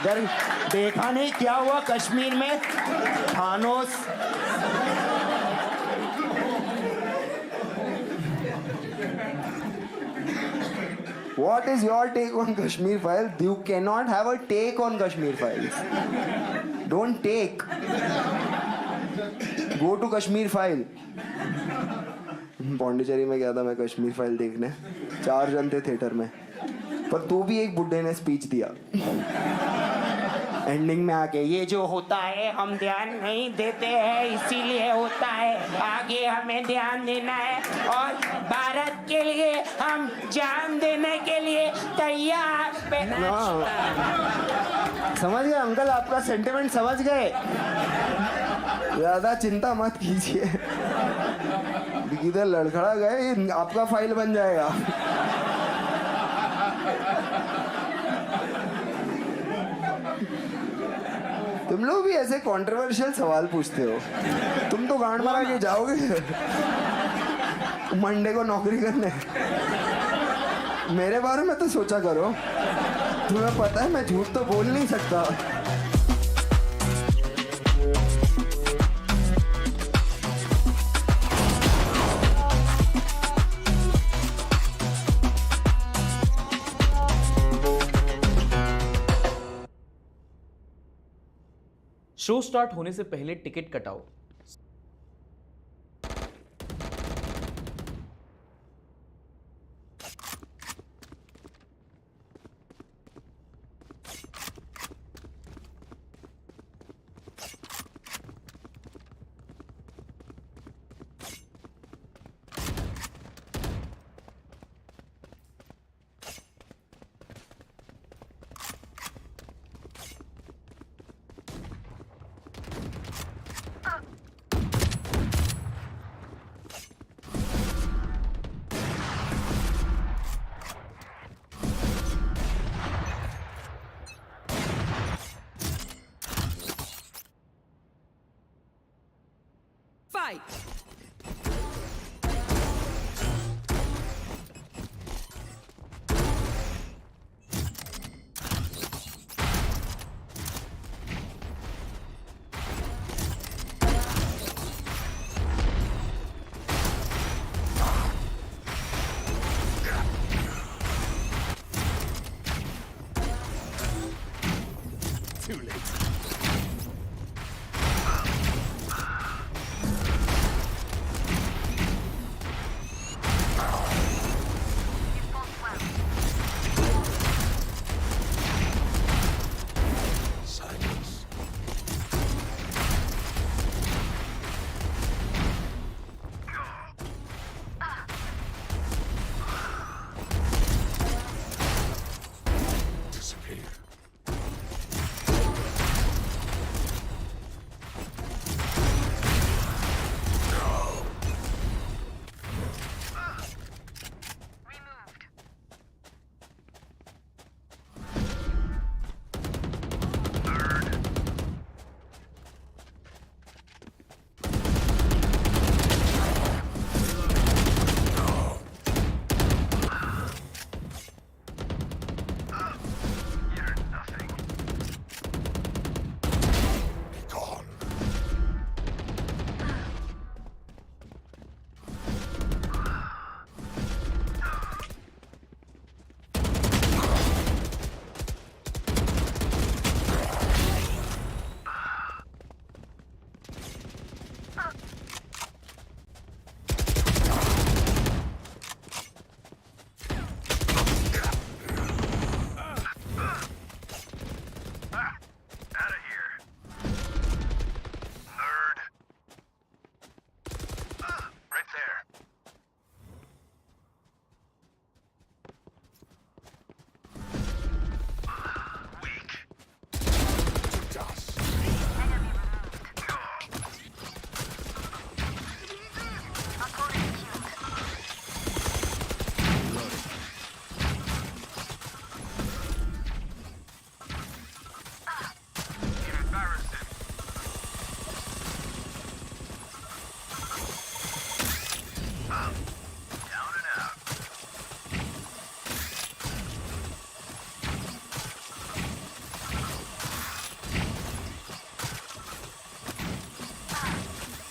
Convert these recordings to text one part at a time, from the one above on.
इधर देखा नहीं क्या हुआ कश्मीर में? Thanos. What is your take on Kashmir files? You cannot have a take on Kashmir files. Don't take. Go to Kashmir file. Pondicherry में गया था मैं कश्मीर फाइल देखने, 4 जन थे थिएटर में, पर तो भी एक बुड्ढे ने स्पीच दिया एंडिंग में आके, ये जो होता है हम ध्यान नहीं देते हैं इसीलिए होता है, आगे हमें ध्यान देना है और भारत के लिए हम जान देने के लिए तैयार। समझ गए अंकल, आपका सेंटिमेंट समझ गए, ज्यादा चिंता मत कीजिए, इधर लड़खड़ा गए आपका फाइल बन जाएगा। तुम लोग भी ऐसे कंट्रोवर्शियल सवाल पूछते हो, तुम तो गांड मारा के जाओगे मंडे को नौकरी करने। मेरे बारे में तो सोचा करो, तुम्हें पता है मैं झूठ तो बोल नहीं सकता। शो स्टार्ट होने से पहले टिकट कटाओ। Fight! Too late.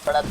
पड़ा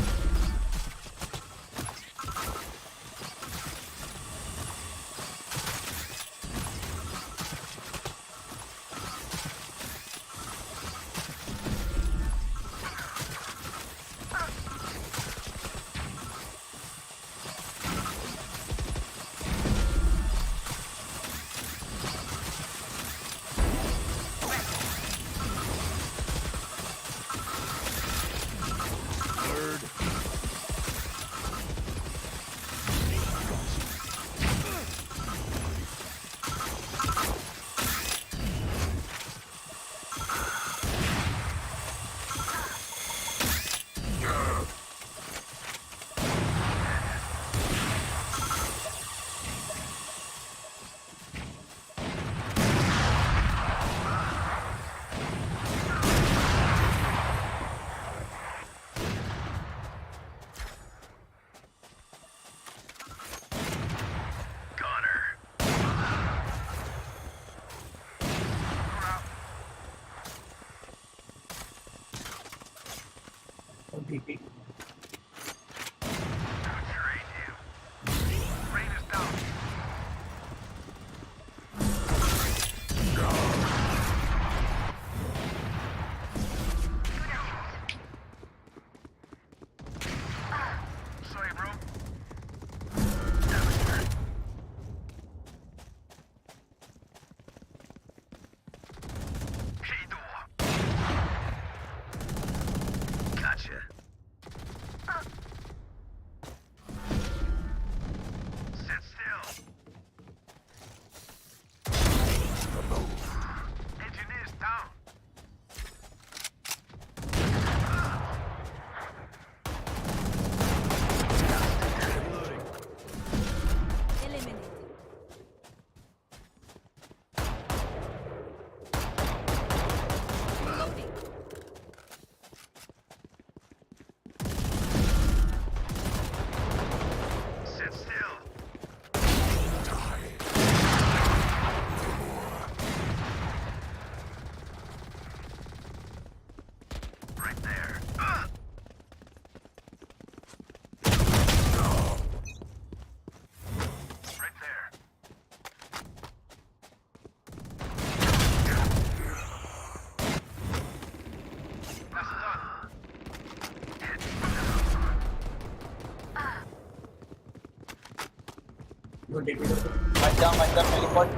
मत जाओ टेलीपोर्ट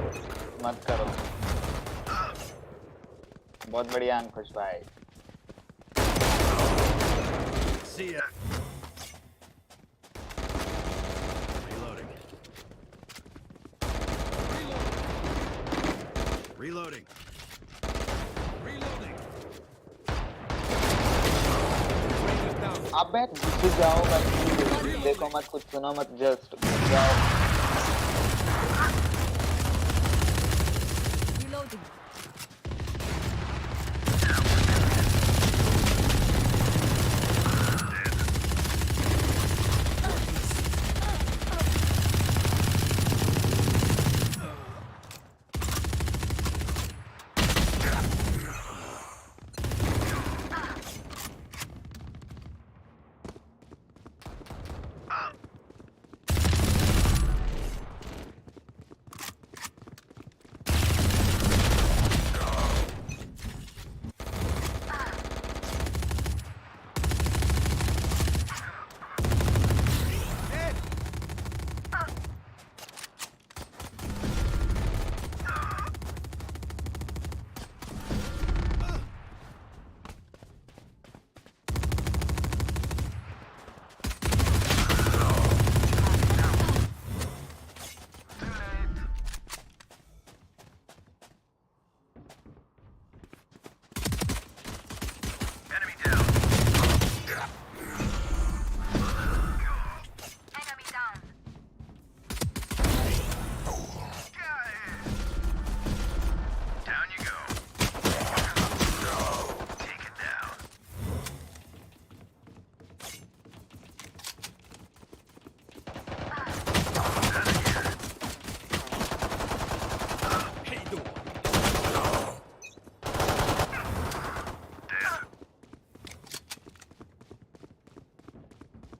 मत करो। बहुत बढ़िया अंकुश भाई। See ya. Reloading. Reloading. Reloading. अबे घुस जाओ बस, देखो मत, कुछ सुनो मत, जस्ट घुस जाओ। Reloading.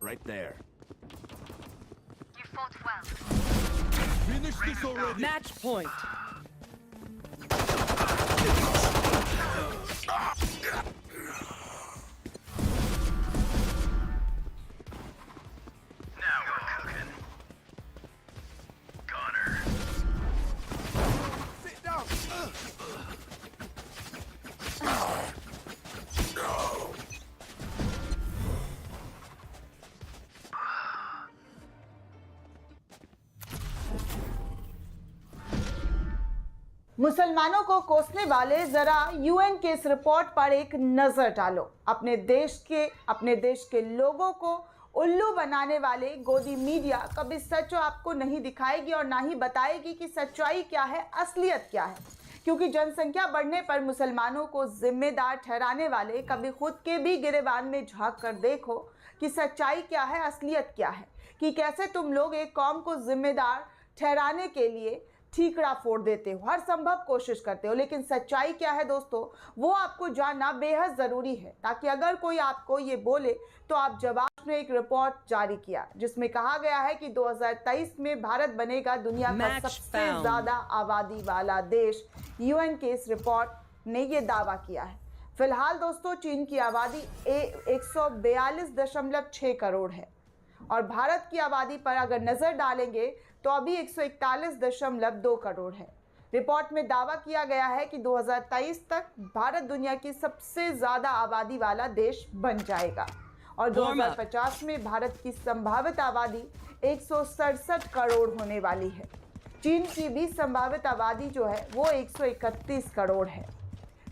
Right there. You fought well. Finish this already. Match point. Now we're cooking. Gunner. Sit down. मुसलमानों को कोसने वाले जरा यूएन के इस रिपोर्ट पर एक नजर डालो। अपने देश के लोगों को उल्लू बनाने वाले गोदी मीडिया कभी सच आपको नहीं दिखाएगी और ना ही बताएगी कि सच्चाई क्या है, असलियत क्या है। क्योंकि जनसंख्या बढ़ने पर मुसलमानों को जिम्मेदार ठहराने वाले कभी खुद के भी गिरेबान में झांक कर देखो कि सच्चाई क्या है, असलियत क्या है, कि कैसे तुम लोग एक कौम को जिम्मेदार ठहराने के लिए ठीकरा फोड़ देते हो, हर संभव कोशिश करते हो। लेकिन सच्चाई क्या है दोस्तों, वो आपको जानना बेहद ज़रूरी है, ताकि अगर कोई आपको ये बोले तो आप जवाब में एक रिपोर्ट जारी किया जिसमें कहा गया है कि 2023 में भारत बनेगा दुनिया का सबसे ज़्यादा आबादी वाला देश। यूएन के इस रिपोर्ट ने ये दावा किया है। फिलहाल दोस्तों चीन की आबादी 142.6 करोड़ है और भारत की आबादी पर अगर नज़र डालेंगे तो अभी 141.2 करोड़ है। रिपोर्ट में दावा किया गया है कि 2023 तक भारत दुनिया की सबसे ज़्यादा आबादी वाला देश बन जाएगा और 2050 में भारत की संभावित आबादी 167 करोड़ होने वाली है। चीन की भी संभावित आबादी जो है वो 131 करोड़ है।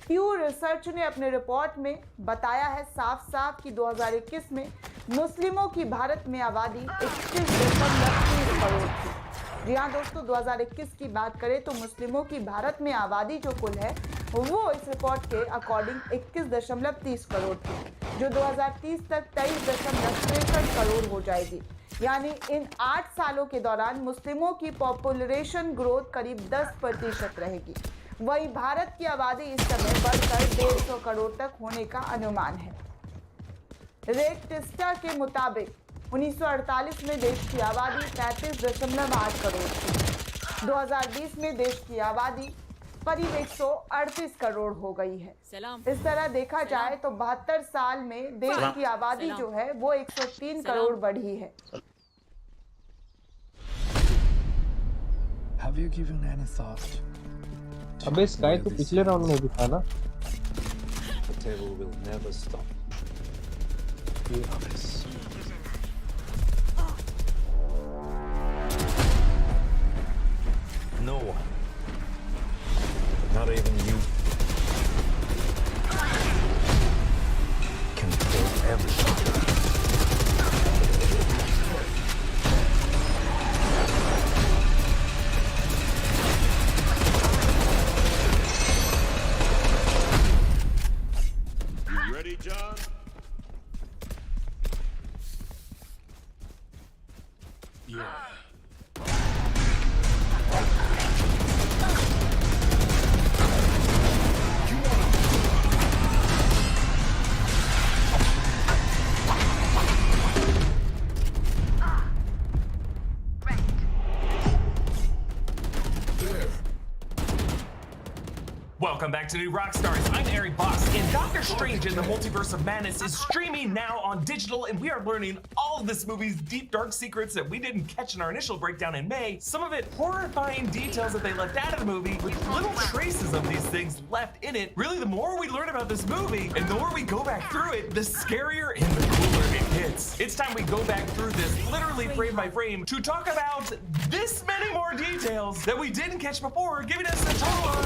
प्यू रिसर्च ने अपने रिपोर्ट में बताया है साफ साफ कि 2021 में मुस्लिमों की भारत में आबादी 21.3 करोड़ थी। जी हाँ दोस्तों, 2021 की बात करें तो मुस्लिमों की भारत में आबादी जो कुल है वो इस रिपोर्ट के अकॉर्डिंग 21.30 करोड़ थी, जो 2030 तक 23.63 करोड़ हो जाएगी। यानी इन 8 सालों के दौरान मुस्लिमों की पॉपुलेशन ग्रोथ करीब 10% रहेगी। वहीं भारत की आबादी इस समय बढ़कर 150 करोड़ तक होने का अनुमान है। रेक्टिस्टा के मुताबिक 1948 में देश की आबादी 35.8 करोड़ थी। 2020 में देश की आबादी करीब 138 करोड़ हो गई है। इस तरह देखा जाए तो 72 साल में देश की आबादी जो है वो 103 करोड़ बढ़ी है। Have you given any thought? अबे स्काई तो पिछले राउंड में भी था ना। The table will never stop. You have this. No one, not even you, can kill everything. You ready, John? Yeah. Welcome back to New Rockstars. I'm Eric Boss, and Doctor Strange in the Multiverse of Madness is streaming now on digital, and we are learning all of this movie's deep, dark secrets that we didn't catch in our initial breakdown in May. Some of it horrifying details that they left out of the movie, with little traces of these things left in it. Really, the more we learn about this movie, and the more we go back through it, the scarier and the cooler it gets. It's time we go back through this, literally frame by frame, to talk about this many more details that we didn't catch before, giving us a total of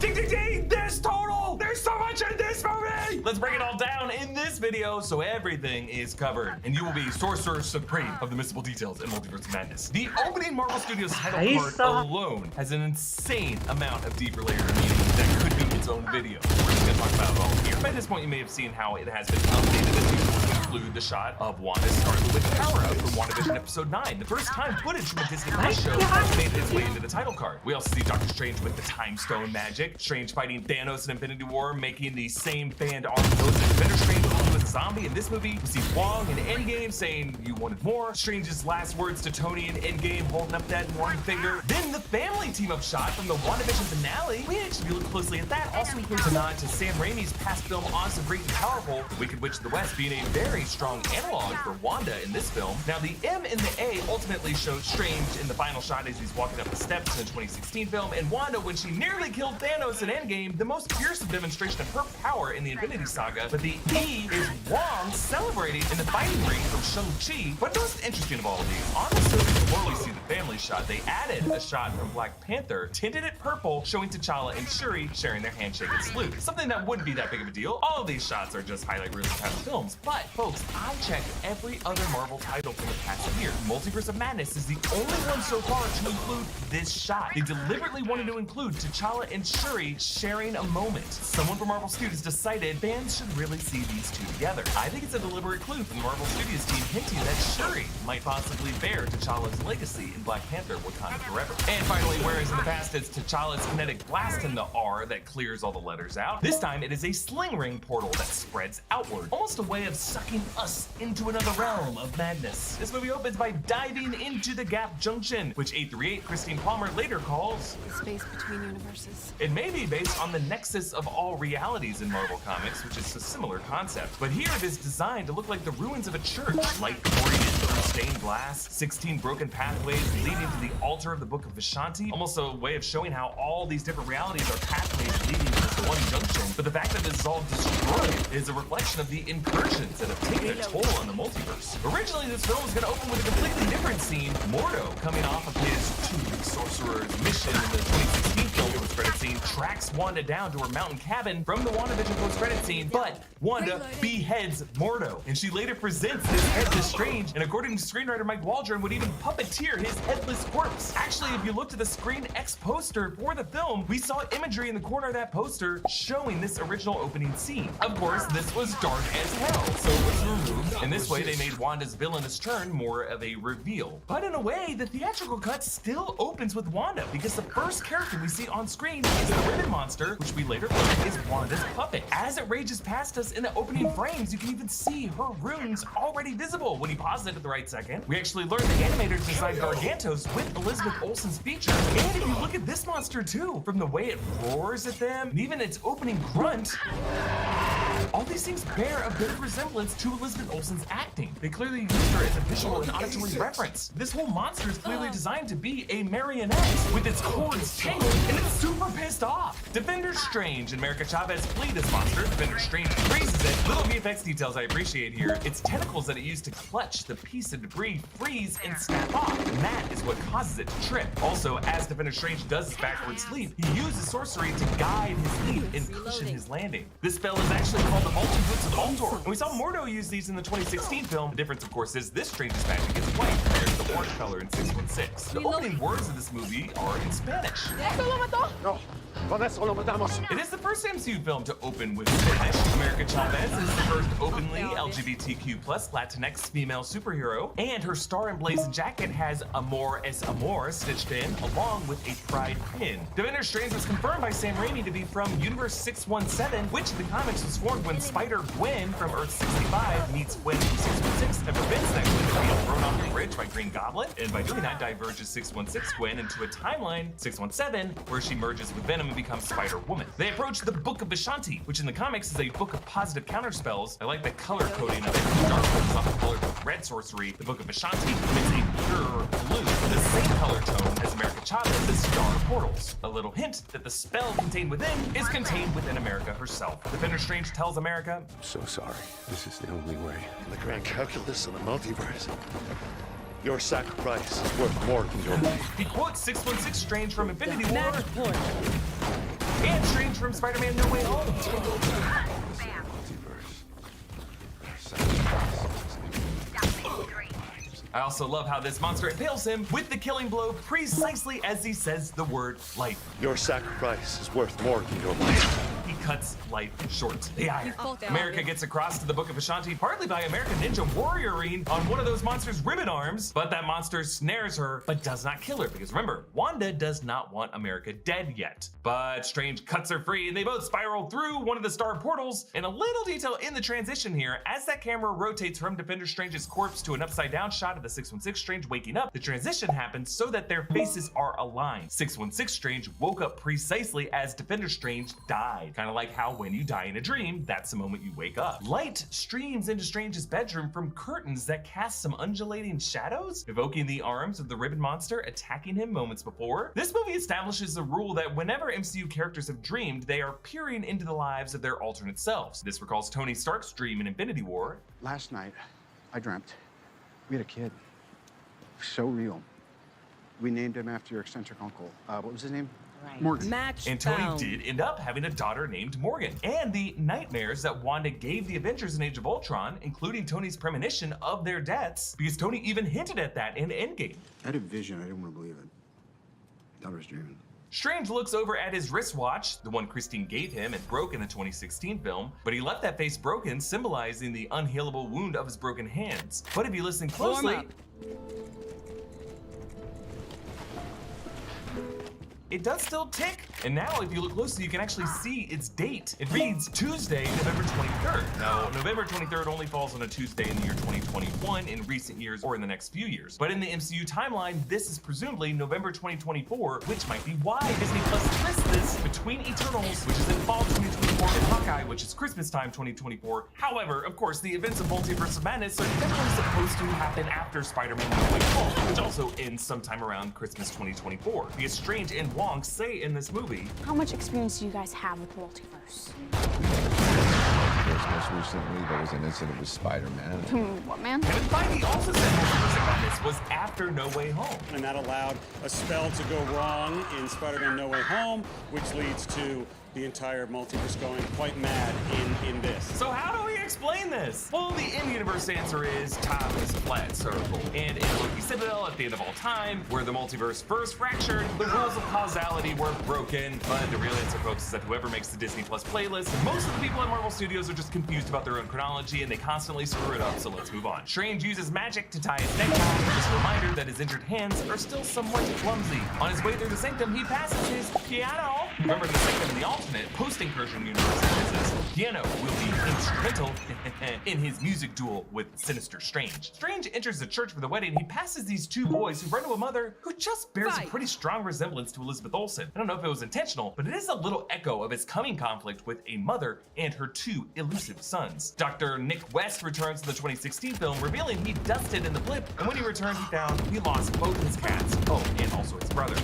ding, ding, ding! This total! There's so much in this movie! Let's break it all down in this video so everything is covered. And you will be Sorcerer Supreme of the mystical details in Multiverse of Madness. The opening Marvel Studios title card alone has an insane amount of deeper layered meaning that could be its own video. We're just gonna talk about it all here. By this point, you may have seen how it has been updated as usual to include the shot of Wanda Scarlet Witch Power Up from WandaVision Episode 9. The first time footage from a Disney Plus show has made its way into the title card. We also see Doctor Strange with the Time Stone magic, Strange fighting Thanos in Infinity War, making the same band on pose as Defender Strange, who was zombie. In this movie, we see Wong in Endgame saying you wanted more. Strange's last words to Tony in Endgame holding up that one finger. Then the family team-up shot from the WandaVision finale. We actually look closely at that. Also includes a nod to Sam Raimi's past film Awesome, Great, and Powerful, The Wicked Witch of the West being a very strong analog for Wanda in this film. Now the M and the A ultimately showed Strange in the final shot as he's walking up the steps in the 2016 film, and Wanda when she nearly killed Thanos in Endgame, the most fearsome demonstration of her power in the Infinity Saga. But the E is Wong celebrating in the fighting ring from Shang-Chi. But most interesting of all of these, on the surface before we see the family shot, they added a shot from Black Panther, tinted it purple, showing T'Challa and Shuri sharing their handshake and salute. Something that wouldn't be that big of a deal. All of these shots are just highlight reels of past films. But folks, I checked every other Marvel title from the past year. Multiverse of Madness is the only one so far to include this shot. They deliberately wanted to include T'Challa and Shuri sharing a moment. Someone from Marvel Studios decided fans should really see these two together. I think it's a deliberate clue from the Marvel Studios team hinting that Shuri might possibly bear T'Challa's legacy in Black Panther Wakanda Forever. And finally, whereas in the past it's T'Challa's kinetic blast in the R that clears all the letters out, this time it is a sling ring portal that spreads outward, almost a way of sucking us into another realm of madness. This movie opens by diving into the Gap Junction, which 838 Christine Palmer later calls the space between universes. It may be based on the nexus of all realities in Marvel Comics, which is a similar concept. But here it is designed to look like the ruins of a church, light pouring in through stained glass, 16 broken pathways leading to the altar of the Book of Vishanti, almost a way of showing how all these different realities are pathways leading to this one junction. But the fact that it is all destroyed is a reflection of the incursions that have taken a toll on the multiverse. Originally, this film was going to open with a completely different scene, Mordo coming off of his two sorcerers mission in the 2016 film post-credit scene, tracks Wanda down to her mountain cabin from the WandaVision post-credit scene, but Wanda beheads Mordo, and she later presents his head to Strange, and according to screenwriter Mike Waldron, would even puppeteer his headless corpse. Actually, if you looked at the Screen X poster for the film, we saw imagery in the corner of that poster showing this original opening scene. Of course, this was dark as hell, so it was removed, and this way they made Wanda's villainous turn more of a reveal. But in a way, the theatrical cut still opens with Wanda, because the first character we see on screen is the Ribbon Monster, which we later learn is Wanda's puppet. As it rages past us in the opening frames, you can even see her runes already visible. When you pause it at the right second, we actually learn the animators designed Gargantos with Elizabeth Olsen's feature. And if you look at this monster too, from the way it roars at them, and even its opening grunt, all these things bear a bit of resemblance to Elizabeth Olsen's acting. They clearly used her as a visual and auditory reference. This whole monster is clearly designed to be a marionette with its cords tangled, and it's super pissed off. Defender Strange and America Chavez flee this monster. Defender Strange freezes it. Little VFX details I appreciate here. Its tentacles that it used to clutch the piece of debris freeze and snap off, and that is what causes it to trip. Also, as Defender Strange does his backward leap, he uses sorcery to guide his leap and cushion his landing. This spell is actually called the Multiverse of Ultor, and we saw Mordo use these in the 2016 film. The difference, of course, is this Strange's magic is white compared to the orange color in 616. The opening words of this movie are in Spanish. No, con eso lo matamos. It is the first MCU film to open with Spanish. America Chavez is the first openly LGBTQ+ Latinx female superhero, and her star emblazoned jacket has Amor es Amor stitched in, along with a pride pin. Defender Strange was confirmed by Sam Raimi to be from Universe 617, which in the comics was formed when Spider-Gwen from Earth 65 meets Gwen from 616 and prevents that Gwen from being thrown off the bridge by Green Goblin, and by doing that diverges 616 Gwen into a timeline 617 where she merges with Venom and becomes Spider-Woman. They approach the Book of Vishanti, which in the comics is a book of positive counterspells. I like the color coding of it. Dark is often colored with red sorcery. The Book of Vishanti emits a pure blue, the same color tone as America Chavez's Star Portals. A little hint that the spell contained within is contained within America herself. Defender Strange tells America, I'm so sorry. This is the only way. In the grand calculus of the multiverse, your sacrifice is worth more than your life. He quotes 616 Strange from Infinity War and Strange from Spider-Man No Way Home. I also love how this monster impales him with the killing blow precisely as he says the word life. Your sacrifice is worth more than your life. He cuts life short. The ire. both are America obvious. gets across to the Book of Ashanti partly by American Ninja warrioring on one of those monsters' ribbon arms, but that monster snares her, but does not kill her, because remember, Wanda does not want America dead yet. But Strange cuts her free, and they both spiral through one of the star portals. And a little detail in the transition here, as that camera rotates from Defender Strange's corpse to an upside down shot of the 616 Strange waking up, the transition happens so that their faces are aligned. 616 Strange woke up precisely as Defender Strange died. Kind of like how when you die in a dream, that's the moment you wake up. Light streams into Strange's bedroom from curtains that cast some undulating shadows, evoking the arms of the ribbon monster attacking him moments before. This movie establishes the rule that whenever MCU characters have dreamed, they are peering into the lives of their alternate selves. This recalls Tony Stark's dream in Infinity War. Last night, I dreamt we had a kid. So real. We named him after your eccentric uncle. What was his name? Morgan. Match And Tony found. did end up having a daughter named Morgan. And the nightmares that Wanda gave the Avengers in Age of Ultron, including Tony's premonition of their deaths, because Tony even hinted at that in Endgame. I had a vision. I didn't want to believe it. I thought I was dreaming. Strange looks over at his wristwatch, the one Christine gave him and broke in the 2016 film, but he left that face broken, symbolizing the unhealable wound of his broken hands. But if you listen closely, up. it does still tick. And now if you look closely, you can actually see its date. It reads Tuesday, November 23rd. Now, November 23rd only falls on a Tuesday in the year 2021 in recent years or in the next few years. But in the MCU timeline, this is presumably November 2024, which might be why Disney Plus twists this between Eternals, which is in fall 2024, and Hawkeye, which is Christmas time 2024. However, of course, the events of Multiverse of Madness are definitely supposed to happen after Spider-Man No Way Home, which also ends sometime around Christmas 2024. Because Strange and Wong say in this movie, How much experience do you guys have with multiverse? Most recently, there was an incident with Spider-Man. What, man? Kevin Feige also said Multiverse of Madness was after No Way Home. And that allowed a spell to go wrong in Spider-Man No Way Home, which leads to the entire multiverse going quite mad in this. So how do we explain this? Well, the in-universe answer is time is a flat circle. And in Loki Citadel, at the end of all time, where the multiverse first fractured, the rules of causality were broken. But the real answer, folks, is that whoever makes the Disney Plus playlist, most of the people at Marvel Studios are just confused about their own chronology and they constantly screw it up, so let's move on. Strange uses magic to tie his necktie, just a reminder that his injured hands are still somewhat clumsy. On his way through the Sanctum, he passes his piano. Remember, the Sanctum in the alternate post-incursion universe, his piano will be instrumental in his music duel with Sinister Strange. Strange enters the church for the wedding. He passes these two boys who run to a mother who just bears a pretty strong resemblance to Elizabeth Olsen. I don't know if it was intentional, but it is a little echo of his coming conflict with a mother and her two elusive sons. Dr. Nick West returns to the 2016 film, revealing he dusted in the blip, and when he returned, he found he lost both his cats. Oh, and also his brother.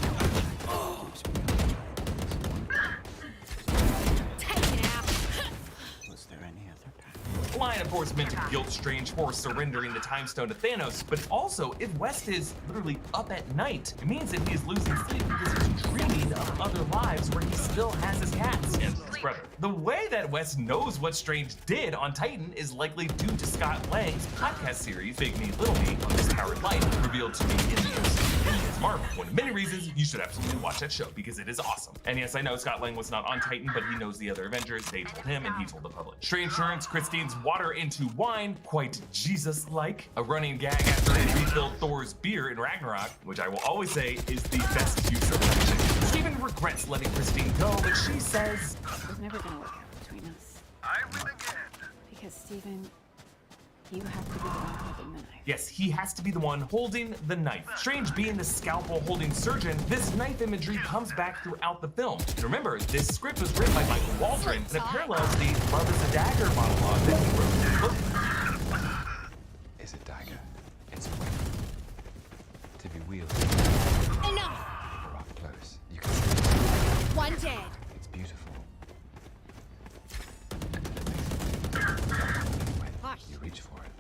Line, of course, meant to guilt Strange for surrendering the Time Stone to Thanos, but also, if West is literally up at night, it means that he is losing sleep because he's dreaming of other lives where he still has his cats and his brother. The way that West knows what Strange did on Titan is likely due to Scott Lang's podcast series, Big Me, Little Me, on This Powered Life, revealed to me in the MCU and Ms. Marvel. One of many reasons you should absolutely watch that show, because it is awesome. And yes, I know Scott Lang was not on Titan, but he knows the other Avengers, they told him, and he told the public. Strange turns Christine's water into wine, quite Jesus-like. A running gag after he refilled Thor's beer in Ragnarok, which I will always say is the best use of magic. Stephen regrets letting Christine go, but she says, It was never gonna work out between us. I win again. Because, Steven, you have to be the one holding the knife. yes, he has to be the one holding the knife. Strange being the scalpel-holding surgeon, this knife imagery comes back throughout the film. And remember, this script was written by Michael Waldron, and it parallels the Love is a Dagger monologue that he wrote in the book. Is a dagger. It's a weapon. To be wielded. Enough. We're up close. You can see it. One dead. It's beautiful. You reach for it.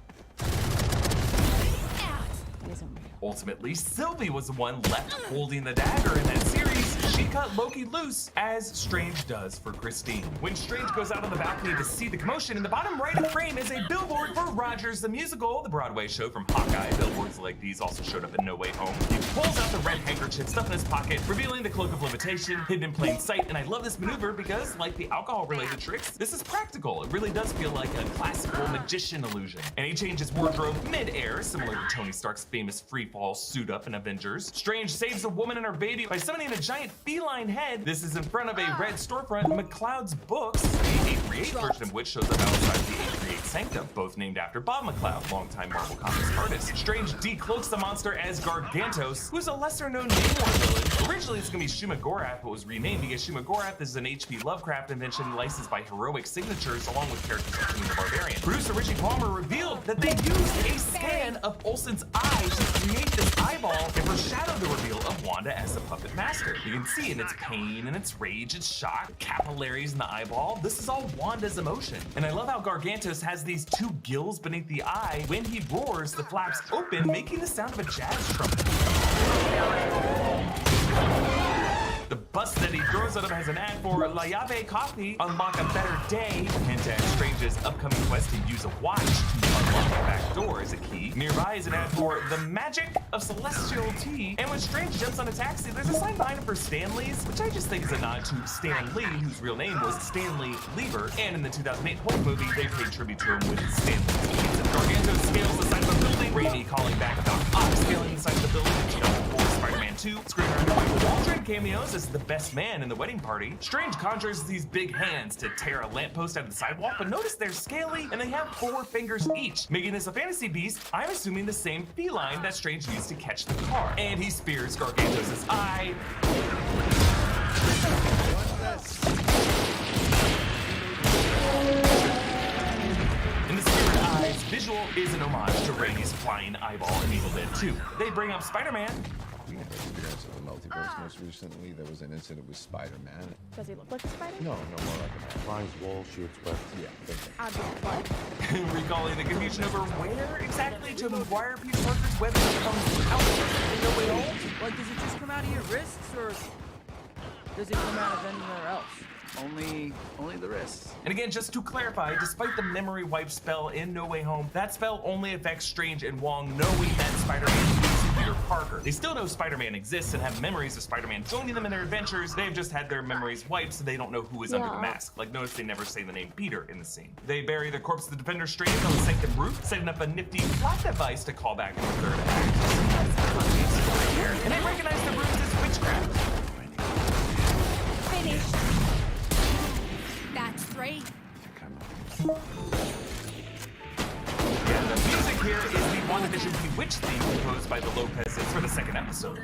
Out. It isn't real. Ultimately, Sylvie was the one left holding the dagger in that series. She she cut Loki loose, as Strange does for Christine. When Strange goes out on the balcony to see the commotion, in the bottom right of frame is a billboard for Rogers the Musical, the Broadway show from Hawkeye. Billboards like these also showed up in No Way Home. He pulls out the red handkerchief stuffed in his pocket, revealing the cloak of levitation, hidden in plain sight. And I love this maneuver because, like the alcohol-related tricks, this is practical. It really does feel like a classical magician illusion. And he changes wardrobe mid-air, similar to Tony Stark's famous free-fall suit-up in Avengers. Strange saves a woman and her baby by summoning a giant feline head. This is in front of a red storefront, McCloud's Books, the 838 version of which shows up outside the 838 Sanctum, both named after Bob McCloud, longtime Marvel Comics artist. Strange decloaks the monster as Gargantos, who's a lesser-known Namor villain. Originally, it's gonna be Shuma Gorath, but was renamed because Shuma Gorath is an H.P. Lovecraft invention licensed by Heroic Signatures, along with characters like Conan the Barbarian. Producer Richie Palmer revealed that they used a scan of Olsen's eye to create this eyeball and foreshadowed the reveal of Wanda as the puppet master. You can see in its pain and its rage, its shock, capillaries in the eyeball. This is all Wanda's emotion. And I love how Gargantos has these two gills beneath the eye. When he roars, the flaps open, making the sound of a jazz trumpet. The bus that he throws at him has an ad for La Llave Coffee, unlock a better day. Hint at Strange's upcoming quest to use a watch to unlock the back door is a key. Nearby is an ad for the magic of celestial tea. And when Strange jumps on a taxi, there's a sign behind him for Stanley's, which I just think is a nod to Stan Lee, whose real name was Stanley Lieber. And in the 2008 Hulk movie, they paid tribute to him with Stanley. Gargantos scales the side of a building. Raimi calling back about Ox scaling the side of the building in 2004 Spider-Man 2. Screenwriter Michael Waldron cameos as the best man in the wedding party. Strange conjures these big hands to tear a lamppost out of the sidewalk, but notice they're scaly and they have 4 fingers each. Making this a fantasy beast, I'm assuming the same feline that Strange used to catch the car. And he spears Gargantos' eye. In the Spirit Eyes, visual is an homage to Raimi's flying eyeball in Evil Dead 2. They bring up Spider-Man. Experience of the multiverse. Most recently, there was an incident with Spider-Man. Does he look like a spider? No, more like a man. Climbs walls, shoots webs. Obviously. Recalling the confusion over where exactly Tobey Maguire Peter Parker's web comes out in No Way Home. Like, does it just come out of your wrists, or does it come out of anywhere else? Only the wrists. And again, just to clarify, despite the memory wipe spell in No Way Home, that spell only affects Strange and Wong knowing that Spider-Man is Peter Parker. They still know Spider-Man exists and have memories of Spider-Man joining them in their adventures. They've just had their memories wiped, so they don't know who is under the mask. Like, notice they never say the name Peter in the scene. They bury the corpse of the Defender Strange on the Sanctum roof, setting up a nifty plot device to call back in the third act. And they recognize the runes as witchcraft. Finished. That's 3. Yeah, the music here is the WandaVision Bewitched theme composed by the Lopezes for the second episode.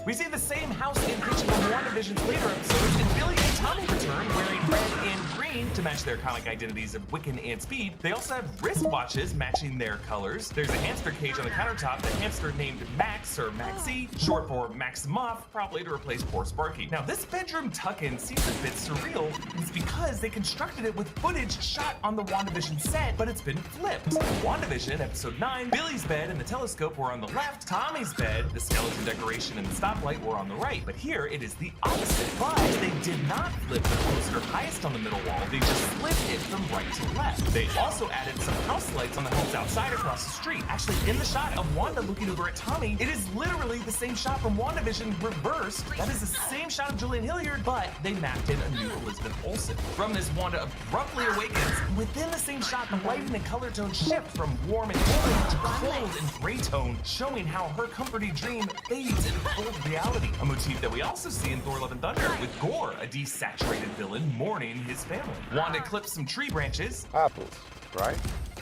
We see the same house in pitch from WandaVision's later episodes, and Billy and Tommy return wearing red and green to match their comic identities of Wiccan and Speed. They also have wristwatches matching their colors. There's a hamster cage on the countertop, the hamster named Max, or Maxie, short for Maximoff, probably to replace poor Sparky. Now, this bedroom tuck-in seems a bit surreal. It's because they constructed it with footage shot on the WandaVision set, but it's been flipped. WandaVision, episode 9, Billy's bed and the telescope were on the left, Tommy's bed, the skeleton decoration and the stoplight were on the right. But here, it is the opposite. But they did not flip the poster highest on the middle wall, they just flipped it from right to left. They also added some house lights on the homes outside across the street. Actually, in the shot of Wanda looking over at Tommy, it is literally the same shot from WandaVision reversed. That is the same shot of Julian Hilliard, but they mapped in a new Elizabeth Olsen. From this, Wanda abruptly awakens. Within the same shot, the lighting and color tone shift from warm and orange to cold and gray tone, showing how her comforting dream fades into cold reality. A motif that we also see in Thor: Love and Thunder, with Gore, a desaturated villain, mourning his family. Wanda clips some tree branches. Apples, right?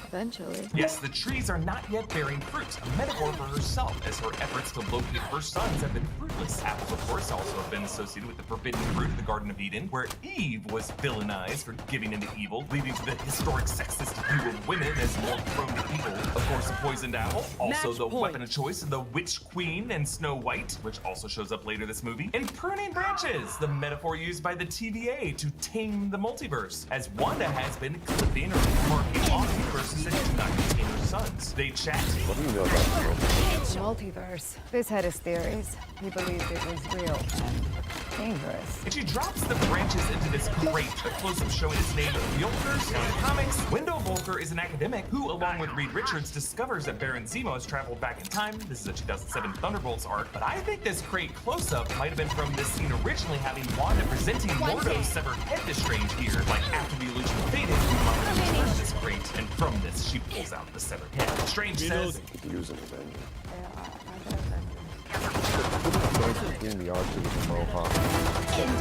Eventually. Yes, the trees are not yet bearing fruit, a metaphor for herself, as her efforts to locate her sons have been fruitless. Apples, of course, also have been associated with the forbidden fruit of the Garden of Eden, where Eve was villainized for giving into evil, leading to the historic sexist view of women as more prone to evil. Of course, the poisoned apple, also the weapon of choice of the Witch Queen and Snow White, which also shows up later this movie. And pruning branches, the metaphor used by the TVA to tame the multiverse, as Wanda has been clipping or marking off universes said do not contain her sons. They chat. What do you know about the world? Multiverse. This had his theories. He believed it was real and dangerous. And she drops the branches into this crate. A close-up showing his name, Mjolnir. Now in the comics, Wendell Volker is an academic who, along with Reed Richards, discovers that Baron Zemo has traveled back in time. This is a 2007 Thunderbolts arc, but I think this crate close-up might have been from this scene originally having Wanda presenting Mordo's severed head to Strange here. Like after the illusion faded, Wanda returned this crate, and from this she pulls out the severed head. Strange says, Use an Avenger. In the arch of the Mohawk,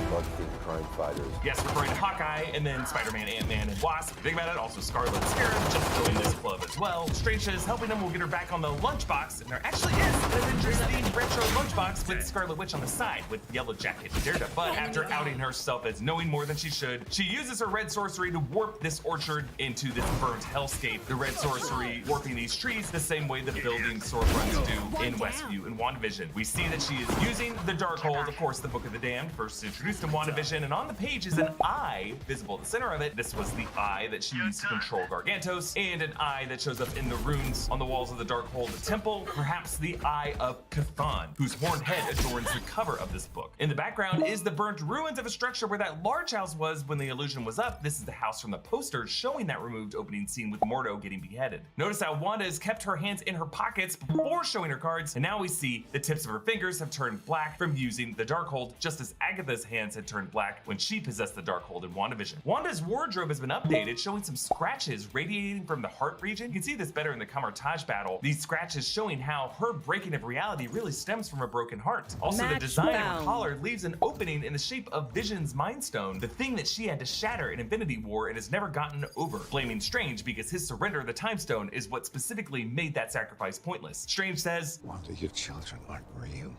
bug-free crime fighters. yes, referring to Hawkeye, and then Spider-Man, Ant-Man, and Wasp. Think about it, also Scarlet and Scarab just joined this club as well. Strange says helping them will get her back on the lunchbox, and there actually is an Avengers-themed retro lunchbox with Scarlet Witch on the side with Yellow Jacket and Daredevil. But after outing herself as knowing more than she should, she uses her red sorcery to warp this orchard into this burnt hellscape. The red sorcery warping these trees the same way the building storefronts do in Westview and WandaVision. We see that she is using the Darkhold, of course, the Book of the Damned, first introduced in WandaVision, and on the page is an eye visible at the center of it. This was the eye that she used to control Gargantos, and an eye that shows up in the runes on the walls of the Darkhold temple, perhaps the Eye of Chthon, whose horned head adorns the cover of this book. In the background is the burnt ruins of a structure where that large house was when the illusion was up. This is the house from the poster showing that removed opening scene with Mordo getting beheaded. Notice how Wanda has kept her hands in her pockets before showing her cards, and now we see the tips of her fingers have turned black from using the Darkhold, just as Agatha's hands had turned black when she possessed the Darkhold in WandaVision. Wanda's wardrobe has been updated, showing some scratches radiating from the heart region. You can see this better in the Kamartaj battle. These scratches showing how her breaking of reality really stems from a broken heart. Also, the design of her collar leaves an opening in the shape of Vision's Mind Stone, the thing that she had to shatter in Infinity War and has never gotten over, blaming Strange because his surrender of the Time Stone is what specifically made that sacrifice pointless. Strange says, Wanda, your children aren't real.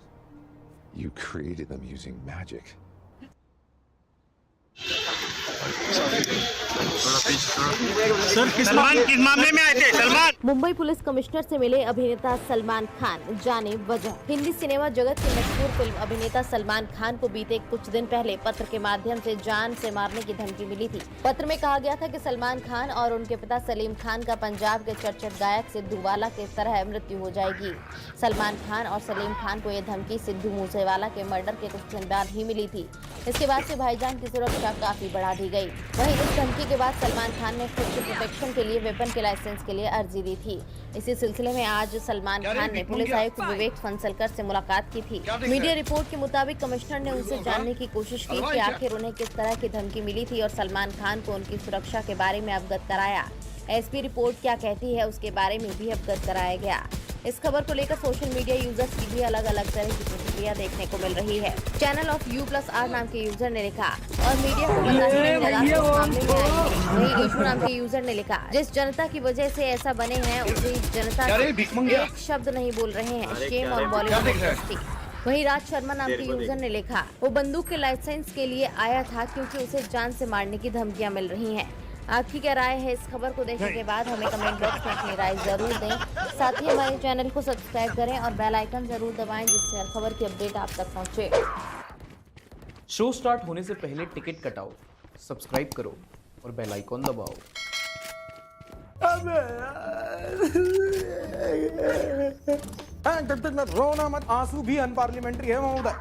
You created them using magic. Mumbai police commissioner से मिले अभिनेता सलमान खान, जाने वजह। Hindi cinema जगत के मशहूर film अभिनेता सलमान खान को बीते कुछ दिन पहले पत्र के माध्यम से जान से मारने की धमकी मिली थी। पत्र में कहा गया था कि सलमान खान और उनके पिता सलीम खान का पंजाब के चर्चित गायक सिद्धू वाला की तरह मृत्यु हो जाएगी। सलमान खान और सलीम खान को यह धमकी सिद्धू मूसेवाला के मर्डर के कुछ दिन बाद ही मिली थी। इसके बाद से भाईजान की सुरक्षा काफी बढ़ा दी गई। वहीं इस धमकी के बाद सलमान खान ने खुद के प्रोटेक्शन के लिए वेपन के लाइसेंस के लिए अर्जी दी थी। इसी सिलसिले में आज सलमान खान ने पुलिस आयुक्त विवेक फंसलकर से मुलाकात की थी। मीडिया रिपोर्ट के मुताबिक कमिश्नर ने उनसे जानने की कोशिश की कि आखिर उन्हें किस तरह की धमकी मिली थी और सलमान खान को उनकी सुरक्षा के बारे में अवगत कराया। एसपी रिपोर्ट क्या कहती है उसके बारे में भी अवगत कराया गया। इस खबर को लेकर सोशल मीडिया यूजर्स की भी अलग अलग तरह की प्रतिक्रिया देखने को मिल रही है। चैनल ऑफ U+R नाम के यूजर ने लिखा, और मीडिया को पता नहीं लगा कि इस मामले में आई है। वहीं ईशू नाम के यूजर ने लिखा, जिस जनता की वजह से ऐसा बने हैं उसी जनता एक शब्द नहीं बोल रहे हैं। शेम और बॉलीवुड इंडस्ट्री। वहीं राज शर्मा नाम के यूजर ने लिखा, वो बंदूक के लाइसेंस के लिए आया था क्योंकि उसे जान से मारने की धमकियां मिल रही हैं। आपकी क्या राय है? इस खबर को देखने के बाद हमें कमेंट बॉक्स में अपनी राय जरूर दें। साथ ही हमारे चैनल को सब्सक्राइब करें और बेल आइकन जरूर दबाएं जिससे हर खबर की अपडेट आप तक पहुंचे। शो स्टार्ट होने से पहले टिकट कटाओ, सब्सक्राइब करो और बेल आइकॉन दबाओ। जब तक मैं रोना मत, आंसू भी अनपार्लियामेंट्री है महोदय।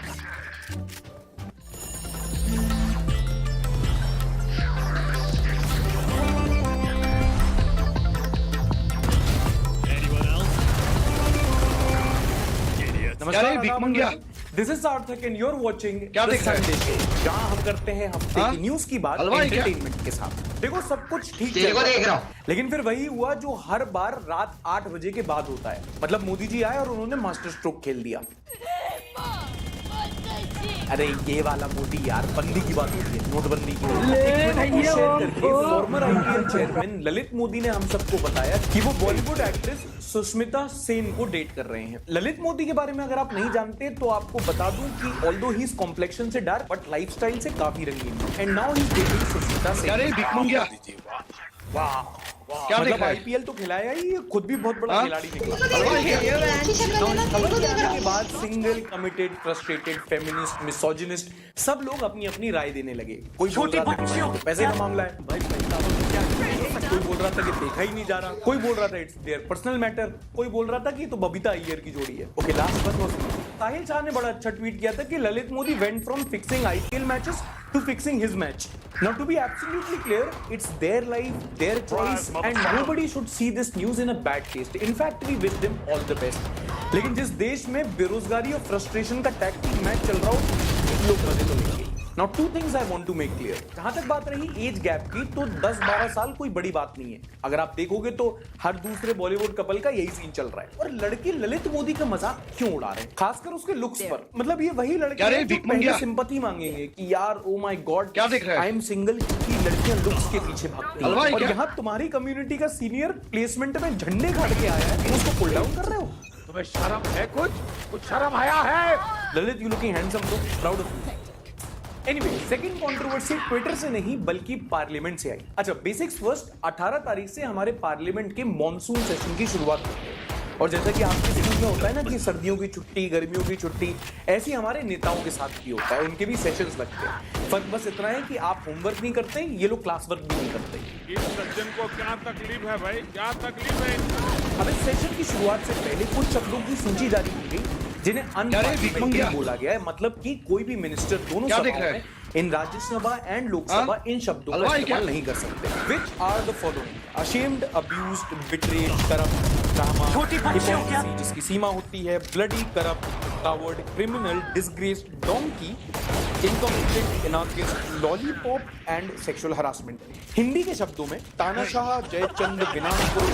नमस्कार, दिस इज सार्थक and you're watching Sunday show, जहां हम करते हैं हफ्ते की न्यूज की बात एंटरटेनमेंट के साथ। देखो सब कुछ ठीक देख रहा हूं, लेकिन फिर वही हुआ जो हर बार रात 8 बजे के बाद होता है। मतलब मोदी जी आए और उन्होंने मास्टर स्ट्रोक खेल दिया। अरे ये वाला मोदी यार, बंदी की बात होती है, नोटबंदी की। Farmer IPL chairman Lalit Modi ने हम सबको बताया कि वो बॉलीवुड एक्ट्रेस सुष्मिता सेन को डेट कर रहे हैं। ललित मोदी के बारे में अगर आप नहीं जानते तो आपको बता दूं कि ऑल्दो ही इज कॉम्प्लेक्शन से डार्क बट लाइफस्टाइल से काफी रंगीन, and now he is dating Sushmita Sen. वाह, मतलब आईपीएल तो खिलाया ही, खुद भी बहुत बड़ा खिलाड़ी निकला। के बाद single, committed, frustrated, feminist, misogynist सब लोग अपनी अपनी राय देने लगे। कोई छोटी पैसे का मामला है भाई, कोई बोल रहा था कि देखा ही नहीं जा रहा, कोई बोल रहा था इट्स देयर पर्सनल मैटर, कोई बोल रहा था कि तो बबीता अय्यर की जोड़ी है। Okay, last one was Sahil Shah ने बड़ा अच्छा ट्वीट किया था कि Lalit Modi went from fixing IPL matches to fixing his match. Now to be absolutely clear, it's their life, their choice and nobody should see this news in a bad taste. In fact we wish them all the best. लेकिन जिस देश में बेरोजगारी और frustration का tactic match चल रहा हो, लोग मजे तो लेंगे। Now two things I want to make clear. जहां तक बात रही एज गैप की, तो 10-12 साल कोई बड़ी बात नहीं है। अगर आप देखोगे तो हर दूसरे बॉलीवुड कपल का यही सीन चल रहा है। और लड़के ललित मोदी का मजाक क्यों उड़ा रहे हैं, खासकर उसके लुक्स पर। मतलब ये वही लड़के हैं जो पहले सिंपैथी मांगेंगे कि यार ओ माय गॉड क्या देख रहा है, आई एम सिंगल, क्योंकि लड़कियां लुक्स के पीछे भागती हैं। और यहाँ तुम्हारी कम्युनिटी का सीनियर प्लेसमेंट में झंडे गाड़ के आया है, तुम उसको पुल डाउन कर रहे हो। तुम्हें शर्म है? कुछ शर्म आया है? Lalit, you looking handsome, so proud of you. Anyway, second controversy Twitter से नहीं बल्कि पार्लियामेंट से आई। अच्छा, बेसिक्स फर्स्ट, 18 तारीख से हमारे पार्लियामेंट के मॉनसून सेशन की शुरुआत होती है। और जैसा कि आपके स्कूल में होता है ना कि सर्दियों की छुट्टी, गर्मियों की छुट्टी, ऐसे ही हमारे नेताओं के साथ भी होता है, उनके भी सेशंस लगते हैं। फर्क बस इतना है कि आप होमवर्क नहीं करते, ये लोग क्लास वर्क भी नहीं करते। इस सज्जन को क्या तकलीफ है भाई, क्या तकलीफ है? अब इस सेशन की शुरुआत से पहले कुछ शब्दों की सूची जारी की गई जिन्हें अनपार्लियामेंट्री बोला गया है। मतलब कि कोई भी मिनिस्टर दोनों सभाओं में, इन राज्यसभा एंड लोकसभा, इन शब्दों का इस्तेमाल नहीं कर सकते। Which are the following: ashamed, abused, betrayed, corrupt, drama, hypocrisy जिसकी सीमा होती है, bloody, corrupt, coward, criminal, disgraced, donkey, incompetent, anarchist, lollipop and sexual harassment। Hindi के शब्दों में तानाशाह, जयचंद, विनाशपुर,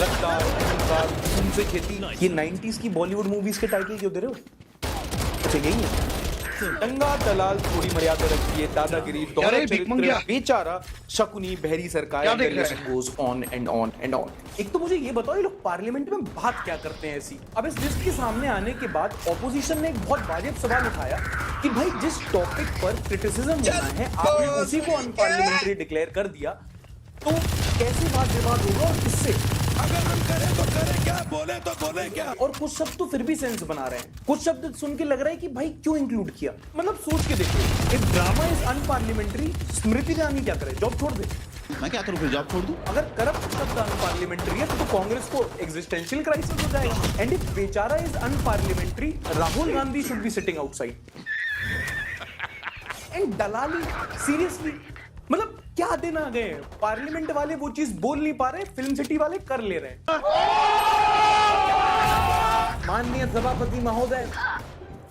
गद्दार, अहंकार, उनसे खेती। ये 90s की बॉलीवुड मूवीज के टाइटल क्यों दे रहे हो? अच्छा यही है। दंगा, दलाल, थोड़ी मर्यादा रखिए, दादागिरी, दोहरा चरित्र, बेचारा, शकुनी, बहरी सरकार, goes on and on and on। एक तो मुझे ये बताओ, ये लोग पार्लियामेंट में बात क्या करते हैं ऐसी? अब इस लिस्ट के सामने आने के बाद ऑपोजिशन ने एक बहुत वाजिब सवाल उठाया कि भाई जिस टॉपिक पर क्रिटिसिज्म होना है आपने उसी को अनपार्लियामेंट्री डिक्लेयर कर दिया, तो कैसे वाद विवाद होगा और किससे? अगर हम करें तो करें क्या, बोले तो बोले क्या? और कुछ शब्द तो फिर भी सेंस बना रहे हैं, कुछ शब्द सुन के लग रहा है कि भाई क्यों इंक्लूड किया। मतलब सोच के देखो, if drama is unparliamentary, Smriti Irani क्या करे, जॉब छोड़ दे? मैं क्या करूं फिर, जॉब छोड़ दूं? अगर करप्ट शब्द अनपार्लियामेंट्री है तो कांग्रेस को एग्जिस्टेंशियल क्राइसिस हो जाएगा। एंड इफ बेचारा is unparliamentary, Rahul Gandhi should be sitting outside. And दलाली, सीरियसली, मतलब क्या दिन आ गए हैं, पार्लियामेंट वाले वो चीज बोल नहीं पा रहे, फिल्म सिटी वाले कर ले रहे हैं। माननीय सभापति महोदय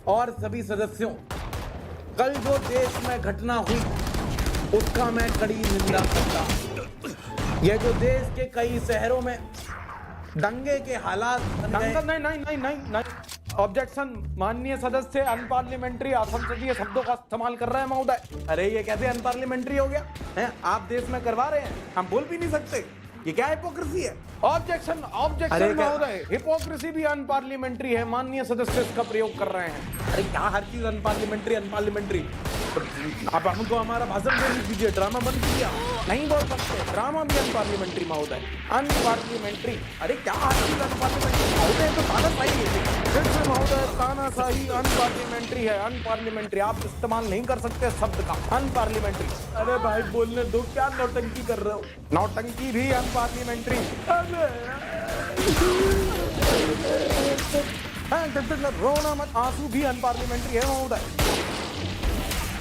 और सभी सदस्यों, कल जो देश में घटना हुई उसका मैं कड़ी निंदा करता हूं। यह जो देश के कई शहरों में दंगे के हालात नहीं ऑब्जेक्शन, माननीय सदस्य अनपार्लियामेंट्री असंसदीय शब्दों का इस्तेमाल कर रहे हैं महोदय। अरे ये कैसे अनपार्लियामेंट्री हो गया है? आप देश में करवा रहे हैं, हम बोल भी नहीं सकते, ये क्या हिपोक्रेसी है? ऑब्जेक्शन महोदय, हिपोक्रेसी भी अनपार्लियामेंट्री है, माननीय सदस्य इसका प्रयोग कर रहे हैं। अरे क्या हर चीज अनपार्लियामेंट्री? आप हमको हमारा भाषण दे दीजिए, ड्रामा बंद किया नहीं बोल सकते, ड्रामा भी अनपार्लियामेंट्री महोदय, अनपार्लियामेंट्री। अरे क्या हर चीज अनपार्लियामेंट्री महोदय, तो तानाशाही है फिर से महोदय, तानाशाही अनपार्लियामेंट्री है, अनपार्लियामेंट्री आप इस्तेमाल नहीं कर सकते शब्द का, अनपार्लियामेंट्री। अरे भाई बोलने दो, क्या नौटंकी कर रहे हो? नौटंकी भी अनपार्लियामेंट्री। रोना मत, आंसू भी अनपार्लियामेंट्री है महोदय।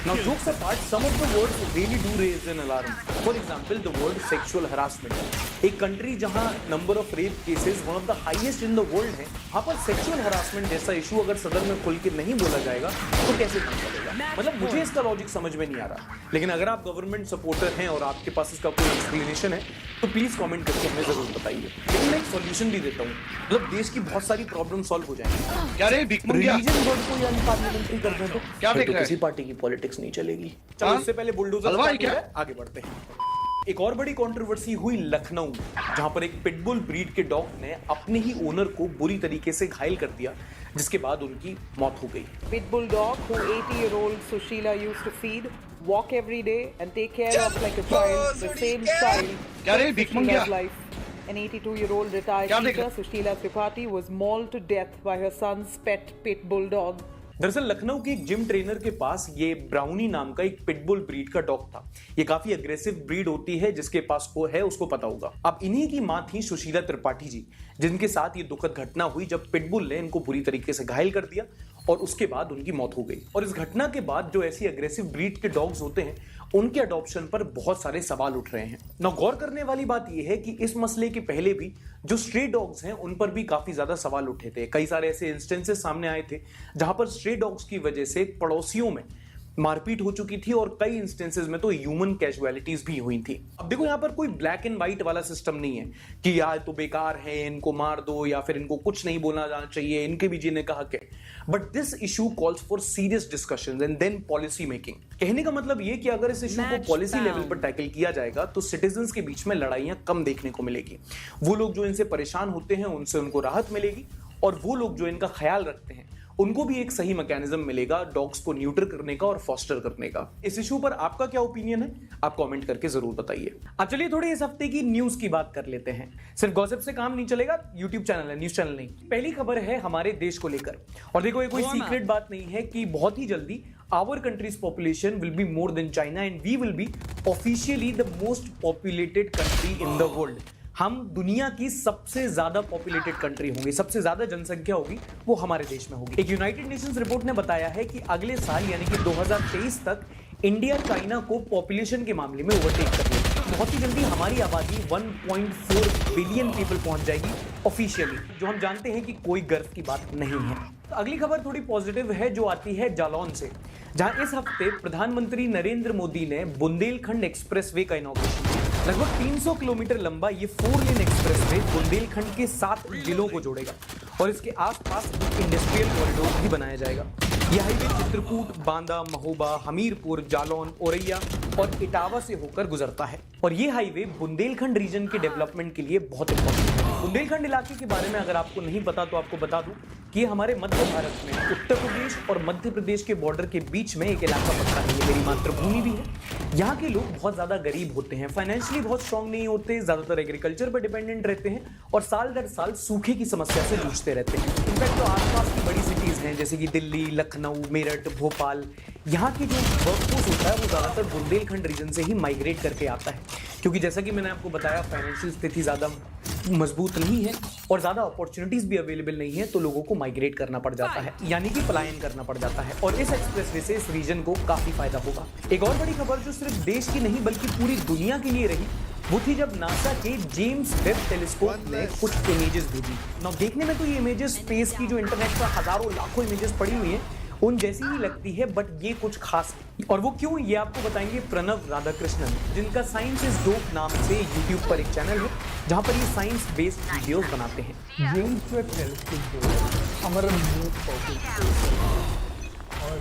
Now jokes apart, some of the words really do raise an alarm. For example, the word sexual harassment. एक कंट्री जहां number of rape cases one of the highest in the world है, वहां पर sexual harassment जैसा issue अगर सदन में खुल के नहीं बोला जाएगा तो कैसे काम चलेगा? मतलब मुझे इसका लॉजिक समझ में नहीं आ रहा। लेकिन अगर आप गवर्नमेंट सपोर्टर हैं और आपके पास इसका कोई एक्सप्लेनेशन है तो प्लीज कमेंट करके हमें जरूर बताइए। लेकिन मैं एक सॉल्यूशन भी देता हूँ, मतलब देश की बहुत सारी प्रॉब्लम सॉल्व हो जाएंगी। रिलीजन वर्ड को अनपार्लियामेंट्री कर दें तो क्या देख रहे हैं? किसी पार्टी की पॉलिटिक्स नहीं चलेगी। चलो इससे पहले बुलडोजर आगे बढ़ते हैं। एक और बड़ी कंट्रोवर्सी हुई लखनऊ, जहां पर एक पिटबुल ब्रीड के डॉग ने अपने ही ओनर को बुरी तरीके से घायल कर दिया, जिसके बाद उनकी मौत हो गई। Pitbull dog who 80-year-old Sushila used to feed, walk every day and take care of like a child, the same child. Sushila's life. An 82-year-old retired teacher, Sushila Tripathi, was mauled to death by her son's pet pit bull dog. दरअसल लखनऊ के एक gym trainer के पास ये brownie नाम का एक pitbull breed का dog था। ये काफी अग्रेसिव ब्रीड होती है, जिसके पास को है उसको पता होगा। अब इन्हीं की मां थी सुशीला त्रिपाठी जी, जिनके साथ ये दुखद घटना हुई जब पिटबुल ने इनको बुरी तरीके से घायल कर दिया और उसके बाद उनकी मौत हो गई। और इस घटना के बाद जो ऐसी अग्रेसिव ब्रीड के डॉग्स होते हैं उनके अडॉप्शन पर बहुत सारे सवाल उठ रहे हैं। ना गौर करने वाली बात यह है कि इस मसले के पहले भी जो स्ट्रे डॉग्स हैं उन पर भी काफी ज्यादा सवाल उठे थे। कई सारे ऐसे इंस्टेंसेस सामने आए थे जहां पर स्ट्रे डॉग्स की वजह से पड़ोसियों में मारपीट हो चुकी थी और कई इंस्टेंसेस में तो ह्यूमन कैजुअलिटीज भी हुई थी। अब देखो यहाँ पर कोई ब्लैक एंड व्हाइट वाला सिस्टम नहीं है कि यार तो बेकार है, इनको मार दो या फिर इनको कुछ नहीं बोलना जाना चाहिए, इनके भी जीने का हक है। But this issue calls for serious discussions and then policy making. कहने का मतलब ये कि अगर इस इशू को पॉलिसी लेवल पर टैकल किया जाएगा तो सिटीजंस के बीच में लड़ाइयां कम देखने को मिलेगी। वो लोग जो इनसे परेशान होते हैं उनसे उनको राहत मिलेगी और वो लोग जो इनका ख्याल रखते हैं उनको भी एक सही मैकेनिज्म मिलेगा डॉग्स को न्यूट्र करने का और फॉस्टर करने का। इस इशू पर आपका क्या ओपिनियन है, आप कमेंट करके जरूर बताइए। अब चलिए थोड़ी इस हफ्ते की न्यूज की बात कर लेते हैं। सिर्फ गॉसिप से काम नहीं चलेगा, यूट्यूब चैनल है, न्यूज चैनल नहीं। पहली खबर है हमारे देश को लेकर, और देखो ये कोई सीक्रेट बात नहीं है कि बहुत ही जल्दी our country's population will be more than China and we will be officially the most populated country in the world. हम दुनिया की सबसे ज्यादा पॉपुलेटेड कंट्री होंगे, सबसे ज्यादा जनसंख्या होगी वो हमारे देश में होगी। एक यूनाइटेड नेशंस रिपोर्ट ने बताया है कि अगले साल यानी कि 2023 तक इंडिया चाइना को पॉपुलेशन के मामले में ओवरटेक कर लेगी। बहुत ही जल्दी हमारी आबादी 1.4 बिलियन पीपल पहुंच जाएगी ऑफिशियली, जो हम जानते हैं कि कोई गर्व की बात नहीं है। तो अगली खबर थोड़ी पॉजिटिव है जो आती है जालौन से, जहां इस हफ्ते प्रधानमंत्री नरेंद्र मोदी ने बुंदेलखंड एक्सप्रेसवे का इनॉग्रेशन किया। लगभग 300 किलोमीटर लंबा ये 4 लेन एक्सप्रेसवे बुंदेलखंड के 7 जिलों को जोड़ेगा और इसके आसपास इंडस्ट्रियल कॉरिडोर भी बनाया जाएगा। यह हाईवे चित्रकूट, बांदा, महोबा, हमीरपुर, जालौन, औरैया और इटावा से होकर गुजरता है और ये हाईवे बुंदेलखंड रीजन के डेवलपमेंट के लिए बहुत इंपॉर्टेंट है। बुंदेलखंड इलाके के बारे में अगर आपको नहीं पता तो आपको बता दूं कि हमारे मध्य भारत में उत्तर प्रदेश और मध्य प्रदेश के बॉर्डर के बीच में एक इलाका पड़ता है। ये मेरी मातृभूमि भी है। यहाँ के लोग बहुत ज्यादा गरीब होते हैं, फाइनेंशियली बहुत स्ट्रांग नहीं होते, ज्यादातर एग्रीकल्चर पर डिपेंडेंट रहते हैं और साल दर साल सूखे की समस्या से जूझते रहते हैं। इनफैक्ट जो आसपास की बड़ी सिटीज हैं जैसे कि दिल्ली, लखनऊ, मेरठ, भोपाल, यहाँ की जो वर्कफोर्स होता है वो ज्यादातर बुंदेलखंड रीजन से ही माइग्रेट करके आता है, क्योंकि जैसा कि मैंने आपको बताया फाइनेंशियल स्थिति ज्यादा मजबूत नहीं है और ज्यादा अपॉर्चुनिटीज भी अवेलेबल नहीं है, तो लोगों को माइग्रेट करना पड़ जाता है, यानी कि पलायन करना पड़ जाता है और इस एक्सप्रेसवे से इस रीजन को काफी फायदा होगा। एक और बड़ी खबर जो सिर्फ देश की नहीं बल्कि पूरी दुनिया के लिए रही वो थी जब नासा के जेम्स वेब टेलीस्कोप ने कुछ इमेजेस भेजी। ना देखने में तो ये इमेजेस स्पेस की जो इंटरनेट पर हजारों लाखों इमेजेस पड़ी हुई हैं उन जैसी ही लगती है, बट ये कुछ खास है। और वो क्यों, ये आपको बताएंगे प्रणव राधाकृष्णन, जिनका साइंस इज डोप नाम से यूट्यूब पर एक चैनल है जहां पर ये साइंस बेस्ड वीडियोस बनाते हैं। जेम्स वेब टेलीस्कोप जो है हमारा मोस्ट पावरफुल और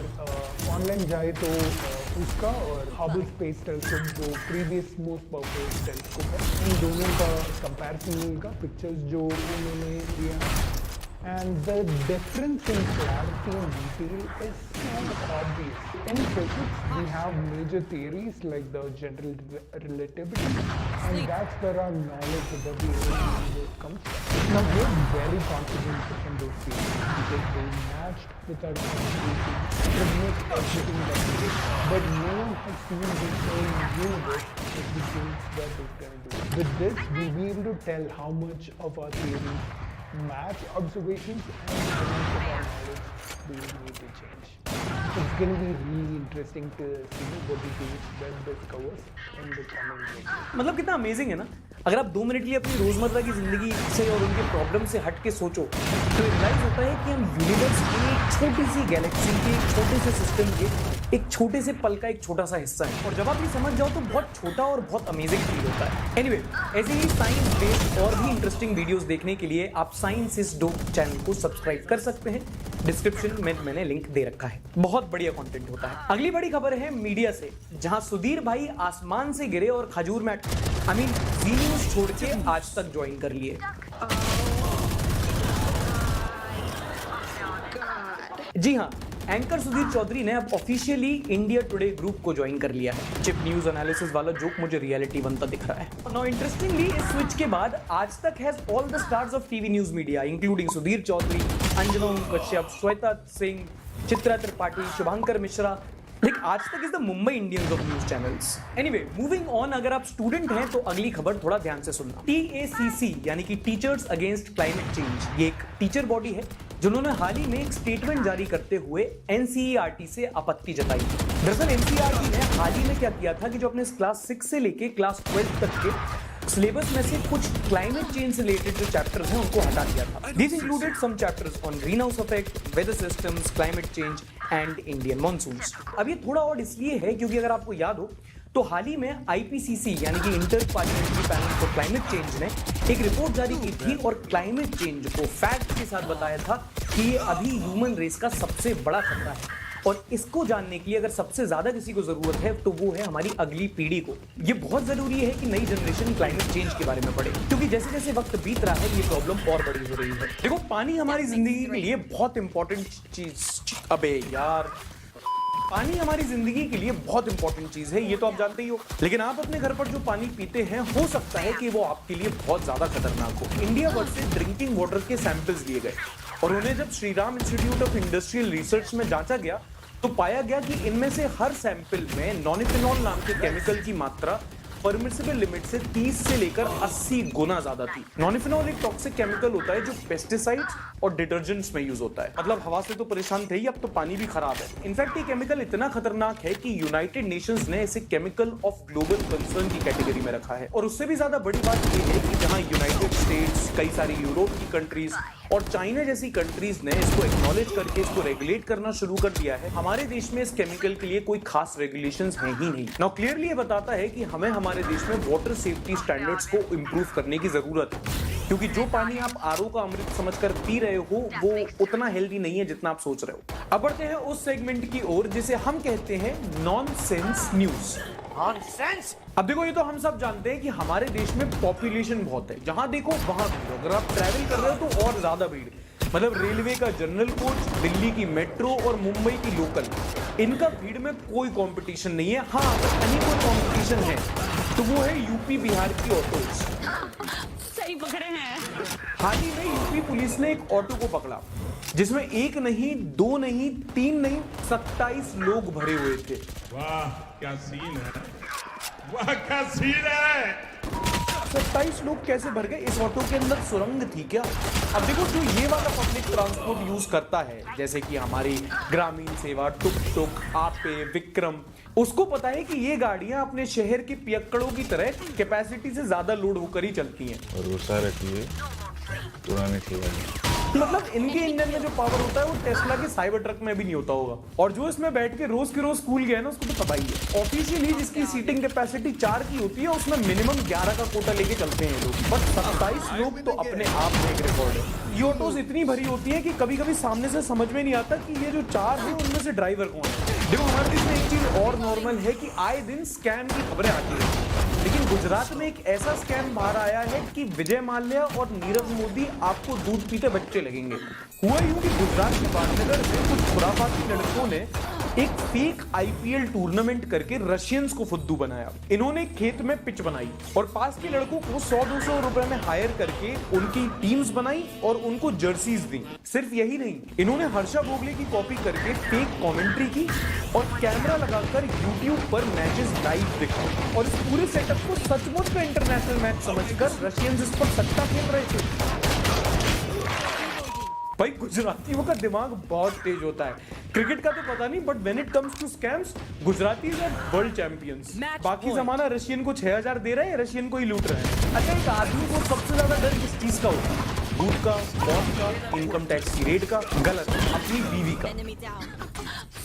ऑनलाइन जाए तो उसका और हबल स्पेस टेलीस्कोप जो प्रीवियस मोस्ट पावरफुल टेलीस्कोप है, इन दोनों का कंपैरिजन मिलेगा पिक्चर्स जो उन्होंने लिया। And the difference in clarity and detail is so obvious. In physics, we have major theories like the general relativity, and that's where our knowledge about the universe comes from. Now, we're very confident in those theories because they matched with our observations, predict everything that we did. But no one has seen the same universe as the James Webb is going to do. With this, we'll be able to tell how much of our theories match observations and how much of our knowledge we need to change. It's going to be really interesting to see what the James Webb discovers in the coming years. मतलब कितना amazing है ना। अगर आप 2 minute के लिए अपनी रोजमर्रा की जिंदगी से और उनके प्रॉब्लम से हट के सोचो तो रियलाइज होता है कि हम यूनिवर्स की एक छोटी सी गैलेक्सी के एक छोटे से सिस्टम के एक छोटे से पल का एक छोटा सा हिस्सा है और जब आप ये समझ जाओ तो बहुत छोटा और बहुत अमेजिंग फील होता है। एनीवे, ऐसे ही साइंस बेस्ड और भी इंटरेस्टिंग वीडियोस देखने के लिए आप साइंस इज डोप चैनल को सब्सक्राइब कर सकते हैं, डिस्क्रिप्शन में मैंने लिंक दे रखा है। बहुत बढ़िया कंटेंट होता है। अगली बड़ी खबर है मीडिया से, जहां सुधीर भाई आसमान से गिरे और खजूर में जी न्यूज छोड़ के आज तक ज्वाइन कर लिए। जी हाँ, एंकर सुधीर चौधरी ने अब ऑफिशियली इंडिया टुडे ग्रुप को ज्वाइन कर लिया है। चिप न्यूज एनालिसिस वाला जोक मुझे रियलिटी बनता दिख रहा है। नाउ इंटरेस्टिंगली इस स्विच के बाद Aaj Tak has all the stars of TV news media including Sudhir Chaudhary, Anjana Kashyap, Shweta Singh, Chitra Tripathi, Shubhankar Mishra. Like Aaj Tak is the Mumbai Indians of news channels. Anyway moving on, अगर आप स्टूडेंट हैं तो अगली खबर थोड़ा ध्यान से सुनना। TACC यानी कि टीचर्स अगेंस्ट क्लाइमेट चेंज, ये एक टीचर बॉडी है जिन्होंने हाल ही में एक स्टेटमेंट जारी करते हुए NCERT से आपत्ति जताई। दरअसल NCERT ने हाल ही में क्या किया था कि जो अपने क्लास 6 से लेके क्लास 12 तक के सिलेबस में से कुछ क्लाइमेट चेंज से रिलेटेड जो चैप्टर्स हैं उनको हटा दिया था। This included some chapters on greenhouse effect, weather systems, climate change and Indian monsoons. अब ये थोड़ा और इसलिए है क्योंकि अगर आपको याद हो तो हाल ही में IPCC यानी कि inter parliamentary panel for climate change ने एक रिपोर्ट जारी की थी और क्लाइमेट चेंज को फैक्ट के साथ बताया था कि ये अभी ह्यूमन रेस का सबसे बड़ा खतरा है और इसको जानने के लिए अगर सबसे ज्यादा किसी को जरूरत है तो वो है हमारी अगली पीढ़ी को। ये बहुत जरूरी है कि नई जनरेशन क्लाइमेट चेंज के बारे में पढ़े क्योंकि जैसे जैसे वक्त बीत रहा है ये प्रॉब्लम और बड़ी हो रही है। देखो पानी हमारी जिंदगी के लिए बहुत इंपॉर्टेंट चीज, अबे यार पानी हमारी जिंदगी के लिए बहुत इंपॉर्टेंट चीज है, ये तो आप जानते ही हो। लेकिन आप अपने घर पर जो पानी पीते हैं हो सकता है कि वो आपके लिए बहुत ज्यादा खतरनाक हो। इंडिया वर्ल्ड से ड्रिंकिंग वाटर के सैंपल्स लिए गए और उन्हें जब Shriram institute of industrial research में जांचा गया तो पाया गया कि इनमें से हर सैंपल में नॉनिफिनॉल नाम के केमिकल की मात्रा परमिसिबल लिमिट से 30 से लेकर 80 गुना ज्यादा थी। नॉनिफिनॉल एक टॉक्सिक केमिकल होता है जो पेस्टिसाइड्स और डिटर्जेंट्स में यूज होता है। मतलब हवा से तो परेशान थे ही, अब तो पानी भी खराब है। इनफैक्ट ये केमिकल इतना खतरनाक है कि यूनाइटेड नेशंस ने इसे केमिकल ऑफ ग्लोबल कंसर्न की कैटेगरी में रखा है। और उससे भी ज्यादा बड़ी बात ये है कि जहां यूनाइटेड स्टेट्स, कई सारी यूरोप की कंट्रीज और चाइना जैसी कंट्रीज ने इसको एक्नॉलेज करके इसको रेगुलेट करना शुरू कर दिया है, हमारे देश में इस केमिकल के लिए कोई खास रेगुलेशंस हैं ही नहीं। नाउ क्लियरली ये बताता है कि हमें हमारे देश में वाटर सेफ्टी स्टैंडर्ड्स को इंप्रूव करने की जरूरत है क्योंकि जो पानी आप RO का अमृत समझकर पी रहे हो वो उतना हेल्दी नहीं है जितना आप सोच रहे हो। अब बढ़ते हैं उस सेगमेंट की ओर जिसे हम कहते हैं नॉनसेंस न्यूज। नॉनसेंस। अब देखो ये तो हम सब जानते हैं कि हमारे देश में पॉपुलेशन बहुत है, जहां देखो वहां भीड़। अगर आप ट्रैवल कर रहे हो तो और ज्यादा भीड़। मतलब रेलवे का जनरल कोच, दिल्ली की मेट्रो और मुंबई की लोकल, इनका भीड़ में कोई कंपटीशन नहीं है। हाँ अगर कहीं कोई कंपटीशन है तो वो है यूपी बिहार की ऑटोज। सही पकड़े हैं। हाल ही में यूपी पुलिस ने एक ऑटो को पकड़ा जिसमें एक नहीं, दो नहीं, तीन नहीं, 27 लोग भरे हुए थे। वाह क्या सीन है, वाह क्या सीन है। 27 लोग कैसे भर गए? इस ऑटो के अंदर सुरंग थी क्या? अब देखो जो ये वाला पब्लिक ट्रांसपोर्ट यूज करता है जैसे कि हमारी ग्रामीण सेवा, टुक टुक, आपे, विक्रम, उसको पता है कि ये गाड़ियां अपने शहर के पियक्कड़ों की तरह कैपेसिटी से ज्यादा लोड होकर ही चलती हैं। भरोसा रखिए पुराने ठेला। मतलब इनके इंजन में जो पावर होता है वो टेस्ला के साइबर ट्रक में भी नहीं होता होगा। और जो इसमें बैठ के रोज स्कूल गया ना उसको तो पता ही है। ऑफिशियली जिसकी सीटिंग कैपेसिटी 4 की होती है उसमें मिनिमम 11 का कोटा लेके चलते हैं लोग, बट 27 लोग तो अपने आप में एक रिकॉर्ड है। ये ऑटोज इतनी भरी होती है कि कभी कभी सामने से समझ में नहीं आता कि ये जो 4 है उनमें से ड्राइवर कौन है। देखो हमारे देश में एक चीज और नॉर्मल है कि आए दिन स्कैम की खबरें आती है, लेकिन गुजरात में एक ऐसा स्कैम बाहर आया है कि विजय माल्या और नीरव मोदी आपको दूध पीते बच्चे लगेंगे। हुआ यूं कि गुजरात के बादनगर से कुछ खुराफाती लड़कों ने एक फेक IPL टूर्नामेंट करके रशियंस को फुद्दू बनाया। इन्होंने खेत में पिच बनाई और पास के लड़कों को 100-200 रुपए में हायर करके उनकी टीम्स बनाई और उनको जर्सीज दी। सिर्फ यही नहीं, इन्होंने हर्षा भोगले की कॉपी करके फेक कमेंट्री की और कैमरा लगाकर YouTube पर मैचेस लाइव दिखाए और इस पूरे सेटअप को सचमुच में इंटरनेशनल मैच समझकर रशियंस इस पर सट्टा खेल रहे थे। भाई गुजरातियों का दिमाग बहुत तेज होता है। क्रिकेट का तो पता नहीं, but when it comes to scams Gujarati are world champions. बाकी जमाना रशियन को 6000 दे रहे हैं, रशियन को ही लूट रहे हैं। अच्छा एक आदमी को सबसे ज्यादा डर किस चीज का होता है? लूट का, बॉस का, इनकम टैक्स की रेट का? गलत, अपनी बीवी का।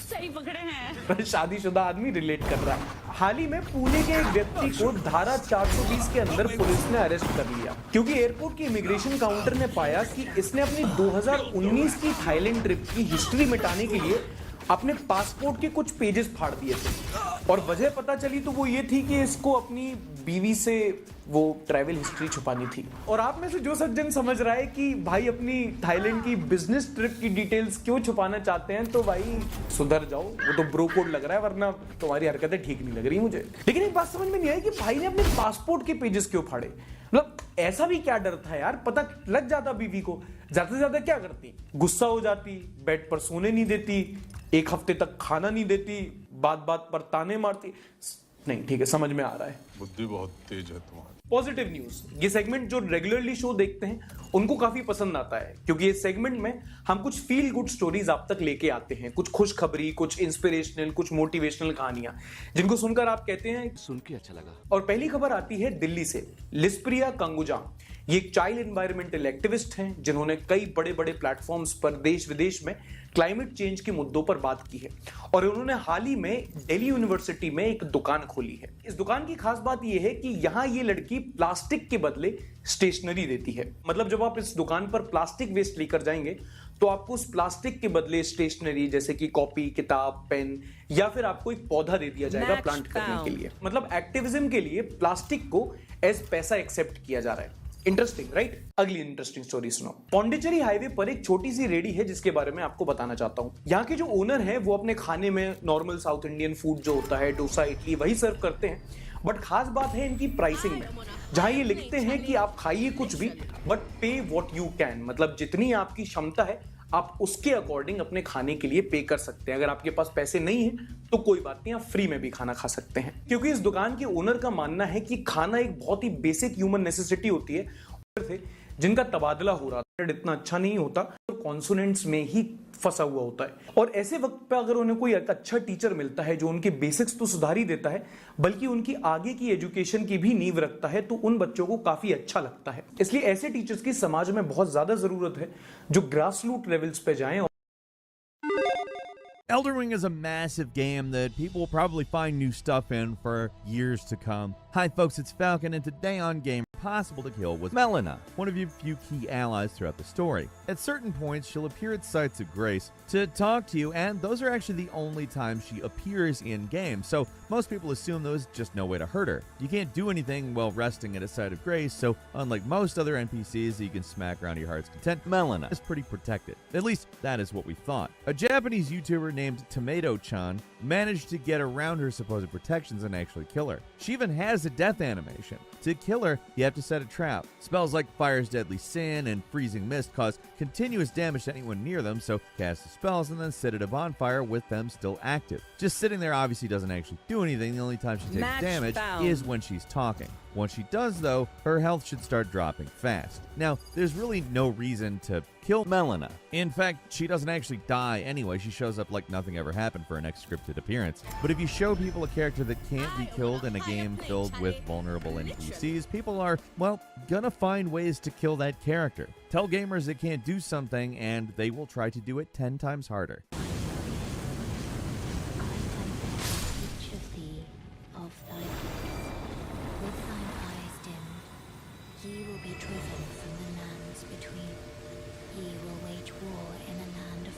सही पकड़े हैं। शादीशुदा आदमी रिलेट कर रहा है। हाल ही में पुणे के एक व्यक्ति को धारा 420 के अंदर पुलिस ने अरेस्ट कर लिया क्योंकि एयरपोर्ट के इमिग्रेशन काउंटर ने पाया कि इसने अपनी 2019 की थाईलैंड ट्रिप की हिस्ट्री मिटाने के लिए अपने पासपोर्ट के कुछ पेजेस फाड़ दिए थे और वजह पता चली तो वो ये थी कि इसको अपनी बीवी से वो ट्रैवल हिस्ट्री छुपानी थी। और आप में से जो सज्जन समझ रहा है कि भाई अपनी थाईलैंड की बिजनेस ट्रिप की डिटेल्स क्यों छुपाना चाहते हैं तो भाई सुधर जाओ, वो तो ब्रो कोड लग रहा है, वरना तुम्हारी हरकतें ठीक नहीं लग रही मुझे। लेकिन एक बात समझ में नहीं आई कि भाई ने अपने पासपोर्ट के पेजेस क्यों फाड़े। मतलब ऐसा भी क्या डर था यार, पता लग जाता बीवी को। ज्यादा से ज्यादा क्या करती, गुस्सा हो जाती, बेड पर सोने नहीं देती, एक हफ्ते तक खाना नहीं देती, बात बात पर ताने मारती। नहीं ठीक है, समझ में आ रहा है, बुद्धि बहुत तेज है तुम्हारी। पॉजिटिव न्यूज, ये सेगमेंट जो रेगुलरली शो देखते हैं उनको काफी पसंद आता है, क्योंकि इस सेगमेंट में हम कुछ फील गुड स्टोरीज आप तक लेके आते हैं, कुछ खुशखबरी, कुछ इंस्पिरेशनल, कुछ मोटिवेशनल कहानियां जिनको सुनकर आप कहते हैं सुन के अच्छा लगा। और पहली खबर आती है दिल्ली से। लिस्प्रिया कंगुजा, ये एक चाइल्ड एनवायरमेंटल एक्टिविस्ट हैं जिन्होंने कई बड़े बड़े प्लेटफॉर्म्स पर देश विदेश में क्लाइमेट चेंज के मुद्दों पर बात की है, और उन्होंने हाल ही में दिल्ली यूनिवर्सिटी में एक दुकान खोली है। इस दुकान की खास बात यह है कि यहां ये लड़की प्लास्टिक के बदले स्टेशनरी देती है। मतलब जब आप इस दुकान पर प्लास्टिक वेस्ट लेकर जाएंगे तो आपको उस प्लास्टिक के बदले स्टेशनरी जैसे कि कॉपी, किताब, पेन या फिर आपको एक पौधा दे दिया जाएगा प्लांट करने के लिए। मतलब एक्टिविज्म के लिए प्लास्टिक को एज पैसा एक्सेप्ट किया जा रहा है। Interesting right? अगली इंटरेस्टिंग स्टोरी सुनो। पौंडीचेरी हाईवे पर एक छोटी सी रेडी है जिसके बारे में आपको बताना चाहता हूं। यहाँ के जो ओनर है वो अपने खाने में नॉर्मल साउथ इंडियन फूड जो होता है, डोसा, इडली, वही सर्व करते हैं, बट खास बात है इनकी प्राइसिंग में, जहां ये लिखते हैं कि आप खाइए कुछ भी बट पे व्हाट यू कैन, मतलब जितनी आपकी क्षमता है आप उसके अकॉर्डिंग अपने खाने के लिए पे कर सकते हैं। अगर आपके पास पैसे नहीं है तो कोई बात नहीं, आप फ्री में भी खाना खा सकते हैं, क्योंकि इस दुकान के ओनर का मानना है कि खाना एक बहुत ही बेसिक ह्यूमन नेसेसिटी होती है जिनका तबादला हो रहा है इतना अच्छा नहीं होता, तो कॉन्सोनेंट्स में ही फंसा हुआ होता है। और ऐसे वक्त पे अगर उन्हें कोई अच्छा टीचर मिलता है जो उनके बेसिक्स तो सुधार ही देता है बल्कि उनकी आगे की एजुकेशन की भी नींव रखता है, तो उन बच्चों को काफी अच्छा लगता है। इसलिए ऐसे टीचर्स की समाज में बहुत ज्यादा जरूरत है जो ग्रास रूट लेवल्स पे जाएं। Elden Ring is a massive game that people will probably find new stuff in for years to come. Hi folks, it's Falcon, and today on Game Possible to Kill with Melina, one of your few key allies throughout the story. At certain points, she'll appear at sites of grace to talk to you, and those are actually the only times she appears in-game, so most people assume there's just no way to hurt her. You can't do anything while resting at a site of grace, so unlike most other NPCs that you can smack around to your heart's content, Melina is pretty protected. At least, that is what we thought. A Japanese YouTuber named Tomato-chan managed to get around her supposed protections and actually kill her. She even has a death animation. To kill her, you have to set a trap. Spells like Fire's Deadly Sin and Freezing Mist cause continuous damage to anyone near them, so cast the spells and then sit at a bonfire with them still active. Just sitting there obviously doesn't actually do anything. The only time she takes damage is when she's talking. Once she does, though, her health should start dropping fast. Now, there's really no reason to kill Melina. In fact, she doesn't actually die anyway. She shows up like nothing ever happened for her next scripted appearance. But if you show people a character that can't be killed in a game filled with vulnerable NPCs, people are, well, gonna find ways to kill that character. Tell gamers they can't do something, and they will try to do it 10 times harder.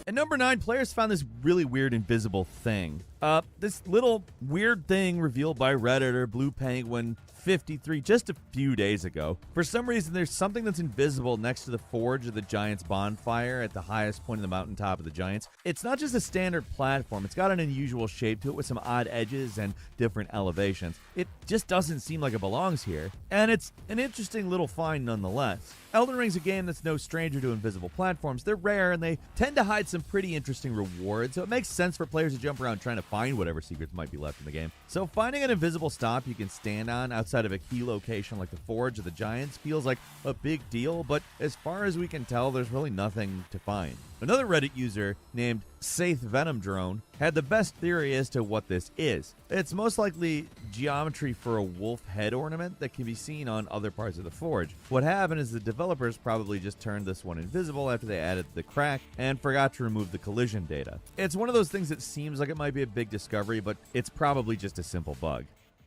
At number 9, players found this really weird invisible thing. This little weird thing revealed by Redditor Blue Penguin 53 just a few days ago. For some reason, there's something that's invisible next to the forge of the Giants bonfire at the highest point of the mountaintop of the Giants. It's not just a standard platform. It's got an unusual shape to it with some odd edges and different elevations. It just doesn't seem like it belongs here, and it's an interesting little find nonetheless. Elden Ring's a game that's no stranger to invisible platforms. They're rare, and they tend to hide some pretty interesting rewards, so it makes sense for players to jump around trying to find whatever secrets might be left in the game. So finding an invisible stop you can stand on outside of a key location like the Forge of the Giants feels like a big deal, but as far as we can tell, there's really nothing to find. Another Reddit user named Saith Venom Drone had the best theory as to what this is. It's most likely geometry for a wolf head ornament that can be seen on other parts of the forge. What happened is the developers probably just turned this one invisible after they added the crack and forgot to remove the collision data. It's one of those things that seems like it might be a big discovery, but it's probably just a simple bug.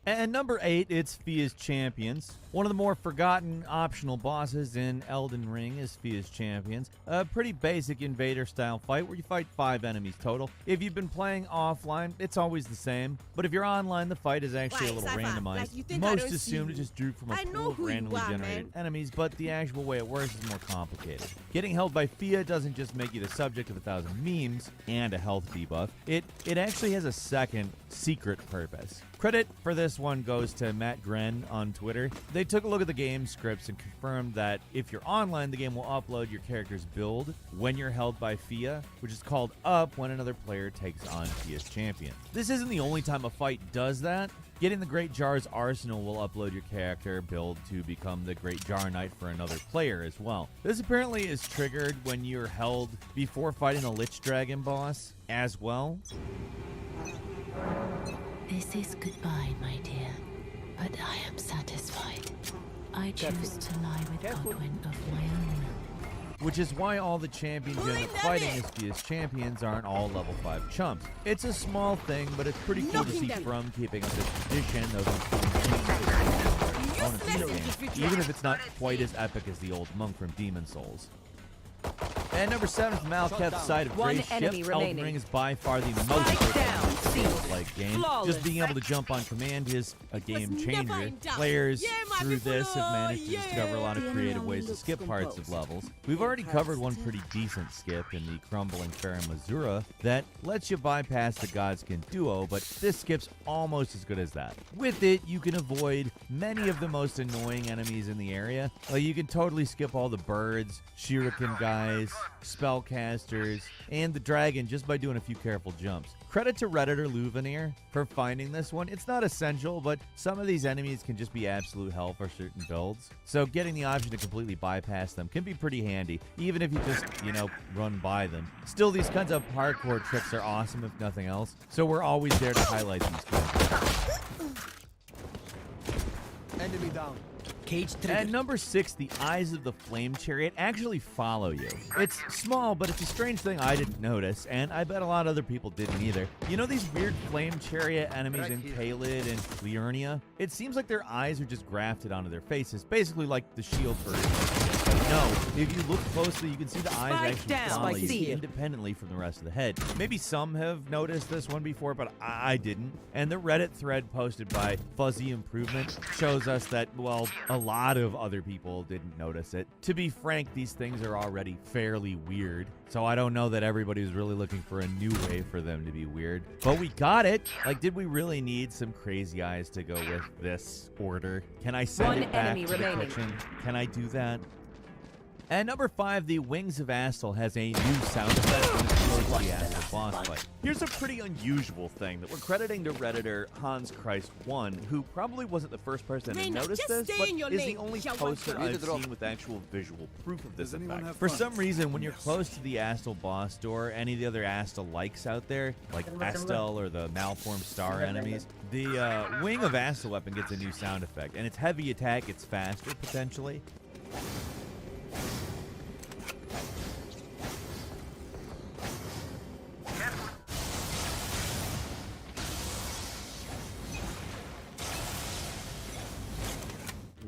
And number 8, it's Fia's Champions. One of the more forgotten optional bosses in Elden Ring is Fia's Champions. A pretty basic invader-style fight where you fight 5 enemies total. If you've been playing offline, it's always the same. But if you're online, the fight is actually a little randomized. Most assumed it just drew from a pool of randomly generated enemies, but the actual way it works is more complicated. Getting held by Fia doesn't just make you the subject of 1,000 memes and a health debuff. It actually has a second, secret purpose. Credit for this one goes to Matt Gren on Twitter. They took a look at the game scripts and confirmed that if you're online, the game will upload your character's build when you're held by Fia, which is called up when another player takes on Fia's champion. This isn't the only time a fight does that. Getting the Great Jar's Arsenal will upload your character build to become the Great Jar Knight for another player as well. This apparently is triggered when you're held before fighting the Lich Dragon boss as well. This is goodbye, my dear, but I am satisfied. I choose to lie with Godwin of my own will. Which is why all the champions you end up fighting as Fia's champions aren't all level 5 chumps. It's a small thing, but it's pretty cool to see From keeping up this tradition of including opponents in the game, even if it's not quite as epic as the old monk from Demon Souls. And number 7 is Malkath's Side of Grey Ship. Elden Ring is by far the most like game. Just being able to jump on command is a game changer. Players through this have managed to discover a lot of creative ways to skip parts of levels. We've already covered one pretty decent skip in the Crumbling Fair Mazura that lets you bypass the Godskin duo, but this skip's almost as good as that. With it, you can avoid many of the most annoying enemies in the area. Like you can totally skip all the birds, shuriken guys, spellcasters, and the dragon just by doing a few careful jumps. Credit to Redditor Luvanir for finding this one. It's not essential, but some of these enemies can just be absolute hell for certain builds. So getting the option to completely bypass them can be pretty handy, even if you just, run by them. Still, these kinds of parkour tricks are awesome if nothing else, so we're always there to highlight these kinds. Enemy down. At number 6, the eyes of the flame chariot actually follow you. It's small, but it's a strange thing I didn't notice, and I bet a lot of other people didn't either. You know these weird flame chariot enemies in Caelid and Liurnia? It seems like their eyes are just grafted onto their faces, basically like the shield version. No, if you look closely, you can see the eyes actually follow you independently from the rest of the head. Maybe some have noticed this one before, but I didn't. And the Reddit thread posted by Fuzzy Improvement shows us that, well, a lot of other people didn't notice it. To be frank, these things are already fairly weird, so I don't know that everybody was really looking for a new way for them to be weird. But we got it! Like, did we really need some crazy eyes to go with this order? Can I send it back to the kitchen? Can I do that? At number 5, the Wings of Astal has a new sound effect when it's close to the Astal boss fight. Here's a pretty unusual thing that we're crediting to Redditor Hans Christ 1, who probably wasn't the first person to notice this, but is the only poster I've seen with actual visual proof of this effect. For some reason, when you're close to the Astal boss door, any of the other Astal-likes out there, like Astel or the malformed star enemies, the Wing of Astal weapon gets a new sound effect, and its heavy attack gets faster, potentially.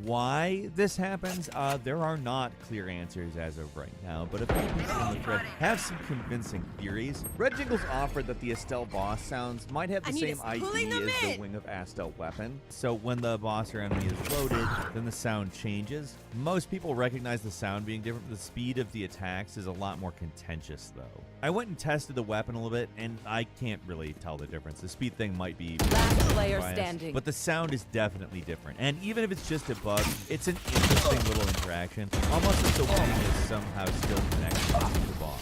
Why this happens, there are not clear answers as of right now, but a few people in the thread have some convincing theories. Red Jingles offered that the Astel boss sounds might have the same ID as the Wing of Astal weapon, so when the boss or enemy is loaded, then the sound changes. Most people recognize the sound being different, but the speed of the attacks is a lot more contentious, though. I went and tested the weapon a little bit, and I can't really tell the difference. The speed thing might be last player standing, but the sound is definitely different, and even if it's just a bug, it's an interesting little interaction, almost as the wing is somehow still connected to the boss.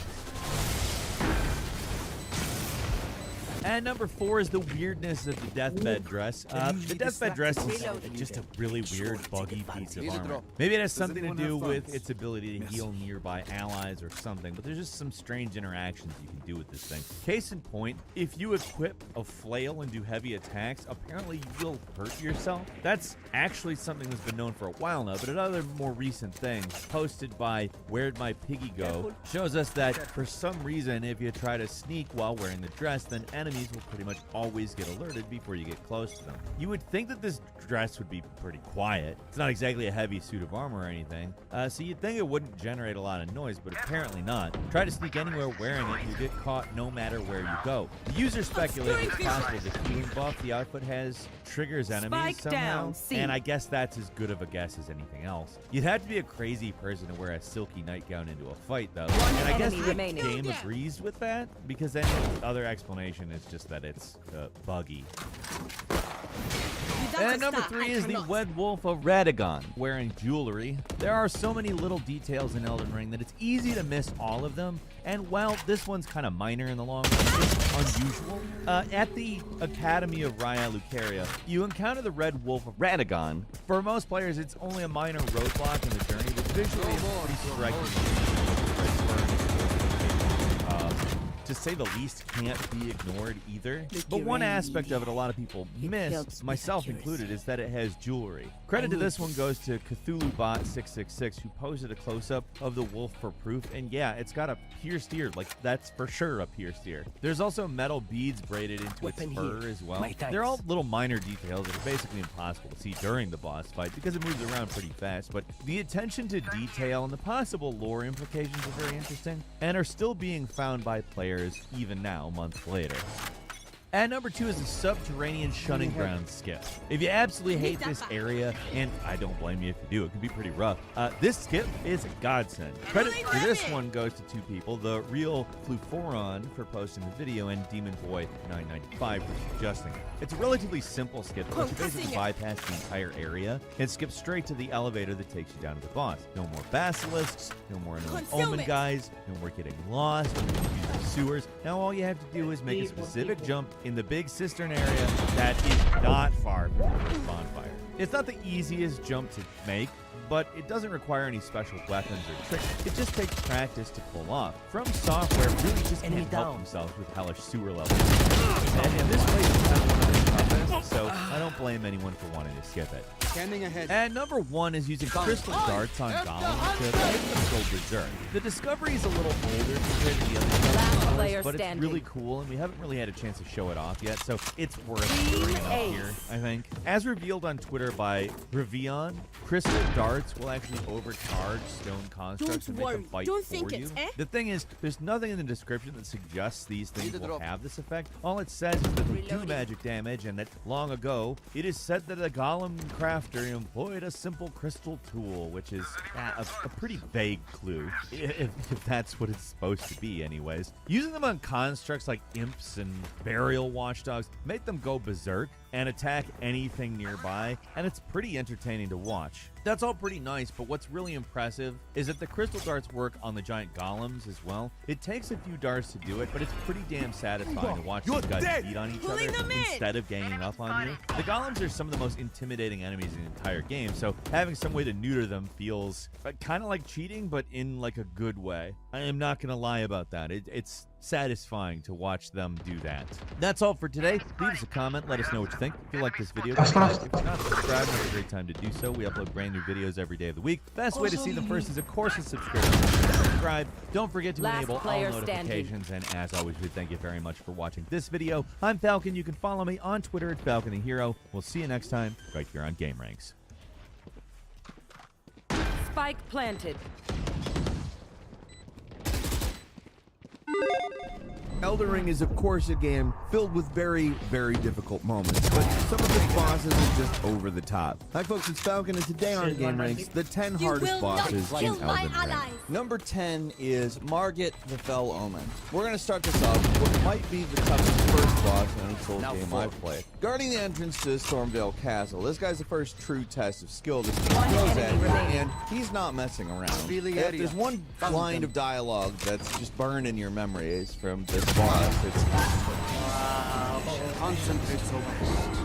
And number 4 is the weirdness of the deathbed dress. The deathbed dress is just a really weird, buggy piece of armor. Maybe it has something to do with its ability to heal nearby allies or something, but there's just some strange interactions you can do with this thing. Case in point, if you equip a flail and do heavy attacks, apparently you'll hurt yourself. That's actually something that's been known for a while now, but another more recent thing, posted by Where'd My Piggy Go, shows us that for some reason, if you try to sneak while wearing the dress, then enemies will pretty much always get alerted before you get close to them. You would think that this dress would be pretty quiet. It's not exactly a heavy suit of armor or anything, so you'd think it wouldn't generate a lot of noise, but apparently not. Try to sneak anywhere wearing it, you get caught no matter where you go. The user speculated it's possible the healing buff the outfit has triggers enemies somehow, and I guess that's as good of a guess as anything else. You'd have to be a crazy person to wear a silky nightgown into a fight, though, and I guess the game agrees with that, because any other explanation is just that it's buggy. And number 3 is the Wed Wolf of Radagon, wearing jewelry. There are so many little details in Elden Ring that it's easy to miss all of them, and while this one's kind of minor in the long run, it's unusual. At the Academy of Raya Lucaria, you encounter the Red Wolf of Radagon. For most players, it's only a minor roadblock in the journey, but visually it's pretty striking. To say the least, can't be ignored either. But one aspect of it a lot of people miss, myself included, is that it has jewelry. Credit to this one goes to CthulhuBot666, who posted a close-up of the wolf for proof, and yeah, it's got a pierced ear, like that's for sure a pierced ear. There's also metal beads braided into its fur as well. They're all little minor details that are basically impossible to see during the boss fight because it moves around pretty fast, but the attention to detail and the possible lore implications are very interesting and are still being found by players even now, months later. At number 2 is the Subterranean Shunning Ground skip. If you absolutely hate this area, and I don't blame you if you do, it can be pretty rough, this skip is a godsend. Credit for this one goes to 2 people, the real Fluforon for posting the video and DemonBoy995 for suggesting it. It's a relatively simple skip that lets you basically bypass the entire area and skip straight to the elevator that takes you down to the boss. No more basilisks, no more annoying omen guys, no more getting lost, no more using the sewers. Now all you have to do is make a specific jump in the big cistern area that is not far from the bonfire. It's not the easiest jump to make, but it doesn't require any special weapons or tricks. It just takes practice to pull off. From Software really just can't help themselves with hellish sewer levels. And in this place, it's not one of the toughest, so I don't blame anyone for wanting to skip it. Standing ahead. And number 1 is using crystal darts on golems to make them go berserk. The discovery is a little older compared to the other but it's really cool, and we haven't really had a chance to show it off yet, so it's worth bringing up here, I think. As revealed on Twitter by Revion, crystal darts will actually overcharge stone constructs and make them fight for you. The thing is, there's nothing in the description that suggests these things will have this effect. All it says is that they do magic damage, and that long ago, it is said that a golem crafter employed a simple crystal tool, which is a pretty vague clue, if that's what it's supposed to be anyways. Using them on constructs like imps and burial watchdogs make them go berserk and attack anything nearby, and it's pretty entertaining to watch. That's all pretty nice, but what's really impressive is that the crystal darts work on the giant golems as well. It takes a few darts to do it, but it's pretty damn satisfying to watch these guys beat on each other instead of ganging up on you. The golems are some of the most intimidating enemies in the entire game, so having some way to neuter them feels kind of like cheating, but in like a good way. I am not gonna lie about that. It's satisfying to watch them do that. That's all for today. Leave us a comment, let us know what you think. If you like this video, if you're not subscribed, it's a great time to do so. We upload brand new videos every day of the week. Best way to see them first is, of course, a subscription. Subscribe. Don't forget to enable all notifications. And as always, we thank you very much for watching this video. I'm Falcon. You can follow me on Twitter at Falcon the Hero. We'll see you next time right here on Game Ranks. Spike planted. Elden Ring is, of course, a game filled with very, very difficult moments, but some of its bosses are just over the top. Hi, folks, it's Falcon, and today on Game Ranks, the 10 hardest bosses in Elden Ring. Number 10 is Margit the Fell Omen. We're going to start this off with what might be the toughest first boss in any Souls game I've played. Guarding the entrance to Stormvale Castle, this guy's the first true test of skill this game throws at you, and he's not messing around. If there's one line of dialogue that's just burned in your memory, is from this boss. It's concentrate so much.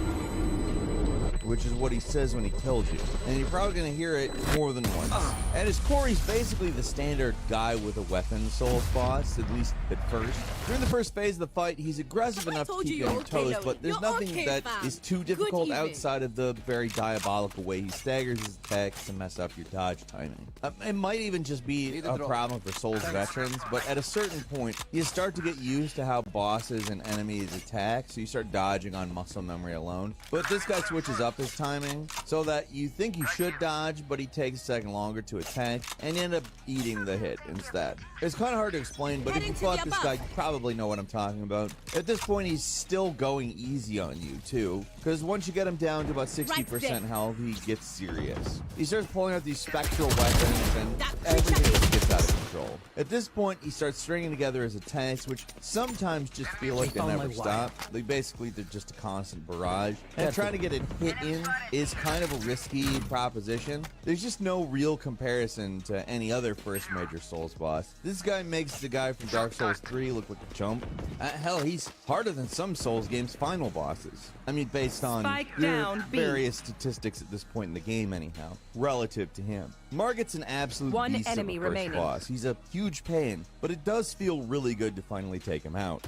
Which is what he says when he kills you. And you're probably going to hear it more than once. At his core, he's basically the standard guy with a weapon Souls boss, at least at first. During the first phase of the fight, he's aggressive enough to keep you on your toes, but there's nothing that is too difficult outside of the very diabolical way he staggers his attacks to mess up your dodge timing. It might even just be a problem for Souls veterans, but at a certain point, you start to get used to how bosses and enemies attack, so you start dodging on muscle memory alone. But this guy switches up his timing so that you think you should dodge, but he takes a second longer to attack, and you end up eating the hit instead. It's kind of hard to explain, but if you fought this guy, you probably know what I'm talking about. At this point, he's still going easy on you, too, because once you get him down to about 60% health, he gets serious. He starts pulling out these spectral weapons, and everything just gets out of him. control. At this point, he starts stringing together his attacks, which sometimes just feel like they never stop. Like basically, they're just a constant barrage. And trying to get a hit in is kind of a risky proposition. There's just no real comparison to any other first major Souls boss. This guy makes the guy from Dark Souls 3 look like a chump. Hell, he's harder than some Souls games' final bosses. I mean, based on various statistics at this point in the game anyhow, relative to him. Margit's an absolute beast of a first boss. He's a huge pain, but it does feel really good to finally take him out.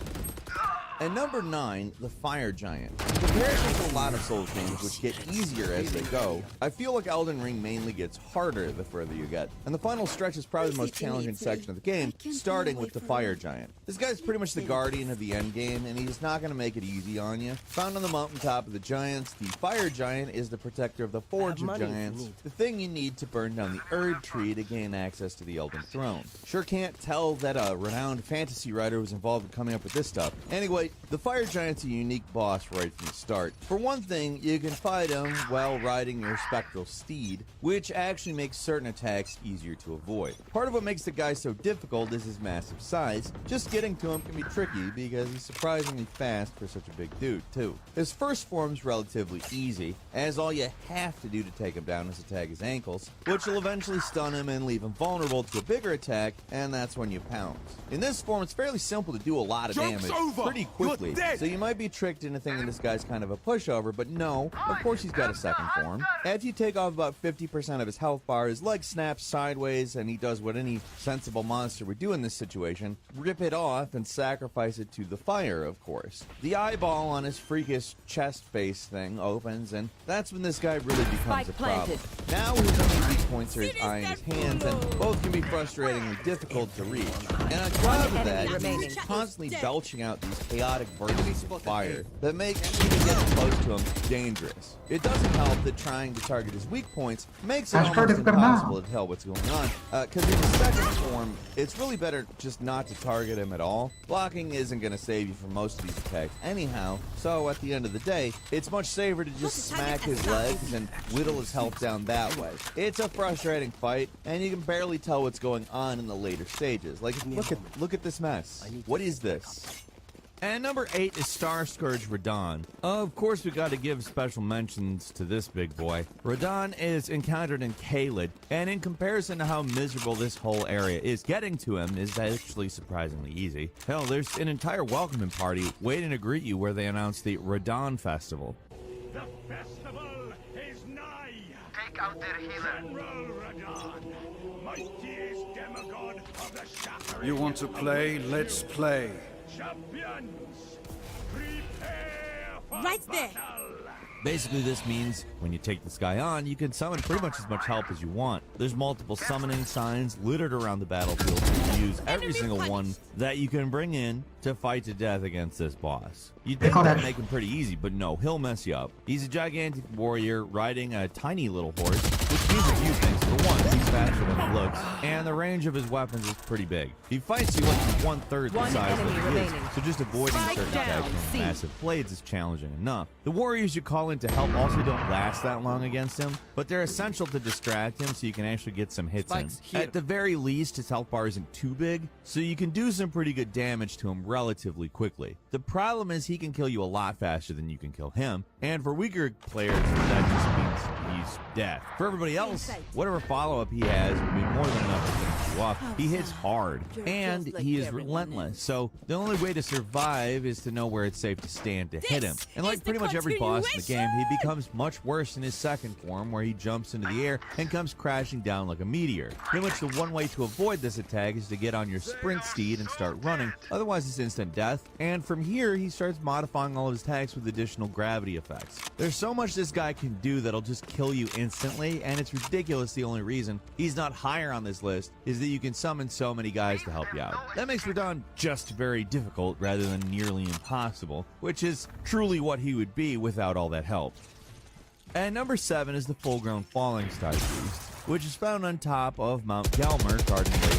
And number 9, the Fire Giant. In comparison to a lot of Souls games, which get easier as they go, I feel like Elden Ring mainly gets harder the further you get. And the final stretch is probably the most challenging section of the game, starting with the Fire Giant. This guy's pretty much the guardian of the end game, and he's not going to make it easy on you. Found on the mountaintop of the giants, the Fire Giant is the protector of the Forge of Giants, the thing you need to burn down the Erd Tree to gain access to the Elden Throne. Sure can't tell that a renowned fantasy writer was involved in coming up with this stuff. Anyway, the Fire Giant's a unique boss right from the start. For one thing, you can fight him while riding your spectral steed, which actually makes certain attacks easier to avoid. Part of what makes the guy so difficult is his massive size. Just getting to him can be tricky because he's surprisingly fast for such a big dude, too. His first form's relatively easy, as all you have to do to take him down is attack his ankles, which will eventually stun him and leave him vulnerable to a bigger attack, and that's when you pounce. In this form, it's fairly simple to do a lot of damage pretty quickly. So you might be tricked into thinking this guy's kind of a pushover, but no, of course he's got a second form. After you take off about 50% of his health bar, his leg snaps sideways, and he does what any sensible monster would do in this situation, rip it off and sacrifice it to the fire, of course. The eyeball on his freakish chest face thing opens, and that's when this guy really becomes a problem. Now his only weak points are his eye and his hands, and both can be frustratingly difficult to reach. And on top of that, he's constantly belching out these chaotic bursts of fire that make even getting close to him dangerous. It doesn't help that trying to target his weak points makes it almost impossible to tell what's going on, because in the second form, it's really better just not to target him at all. Blocking isn't going to save you from most of these attacks anyhow, so at the end of the day, it's much safer to just smack his legs and whittle his health down that way. It's a frustrating fight, and you can barely tell what's going on in the later stages. Like, look at this mess. What is this? And number 8 is Star Scourge Radahn. Of course, we got to give special mentions to this big boy. Radahn is encountered in Caelid, and in comparison to how miserable this whole area is, getting to him is actually surprisingly easy. Hell, there's an entire welcoming party waiting to greet you where they announce the Radahn Festival. The festival is nigh. Take out their healer. General Radahn, mightiest demigod of the Shattering. You want to play? Let's play. Champions, prepare for Right there. battle. Basically, this means when you take this guy on, you can summon pretty much as much help as you want. There's multiple summoning signs littered around the battlefield. You can use every single one that you can bring in to fight to death against this boss. You'd think that'd make him pretty easy, but no, he'll mess you up. He's a gigantic warrior riding a tiny little horse, which means a few things. For one, he's faster than he looks, and the range of his weapons is pretty big. He fights you like he's 1/3 the size that he is, so just avoiding certain attacks with massive blades is challenging enough. The warriors you call in to help also don't last that long against him, but they're essential to distract him so you can actually get some hits in. At the very least, his health bar isn't too big, so you can do some pretty good damage to him relatively quickly. The problem is he can kill you a lot faster than you can kill him, and for weaker players, that just means he's death. For everybody else, whatever follow-up he has will be more than enough to finish you off. He hits hard, and he is relentless, so the only way to survive is to know where it's safe to stand to hit him. And like pretty much every boss in the game, he becomes much worse in his second form, where he jumps into the air and comes crashing down like a meteor. Pretty much the one way to avoid this attack is to get on your sprint steed and start running, otherwise it's instant death. And from here, he starts modifying all of his attacks with additional gravity effects. There's so much this guy can do that'll just kill you instantly, and it's ridiculous. The only reason he's not higher on this list is that you can summon so many guys to help you out. That makes Radahn just very difficult rather than nearly impossible, which is truly what he would be without all that help. And number 7 is the full-grown Falling Star Beast, which is found on top of Mount Gelmir, guarding the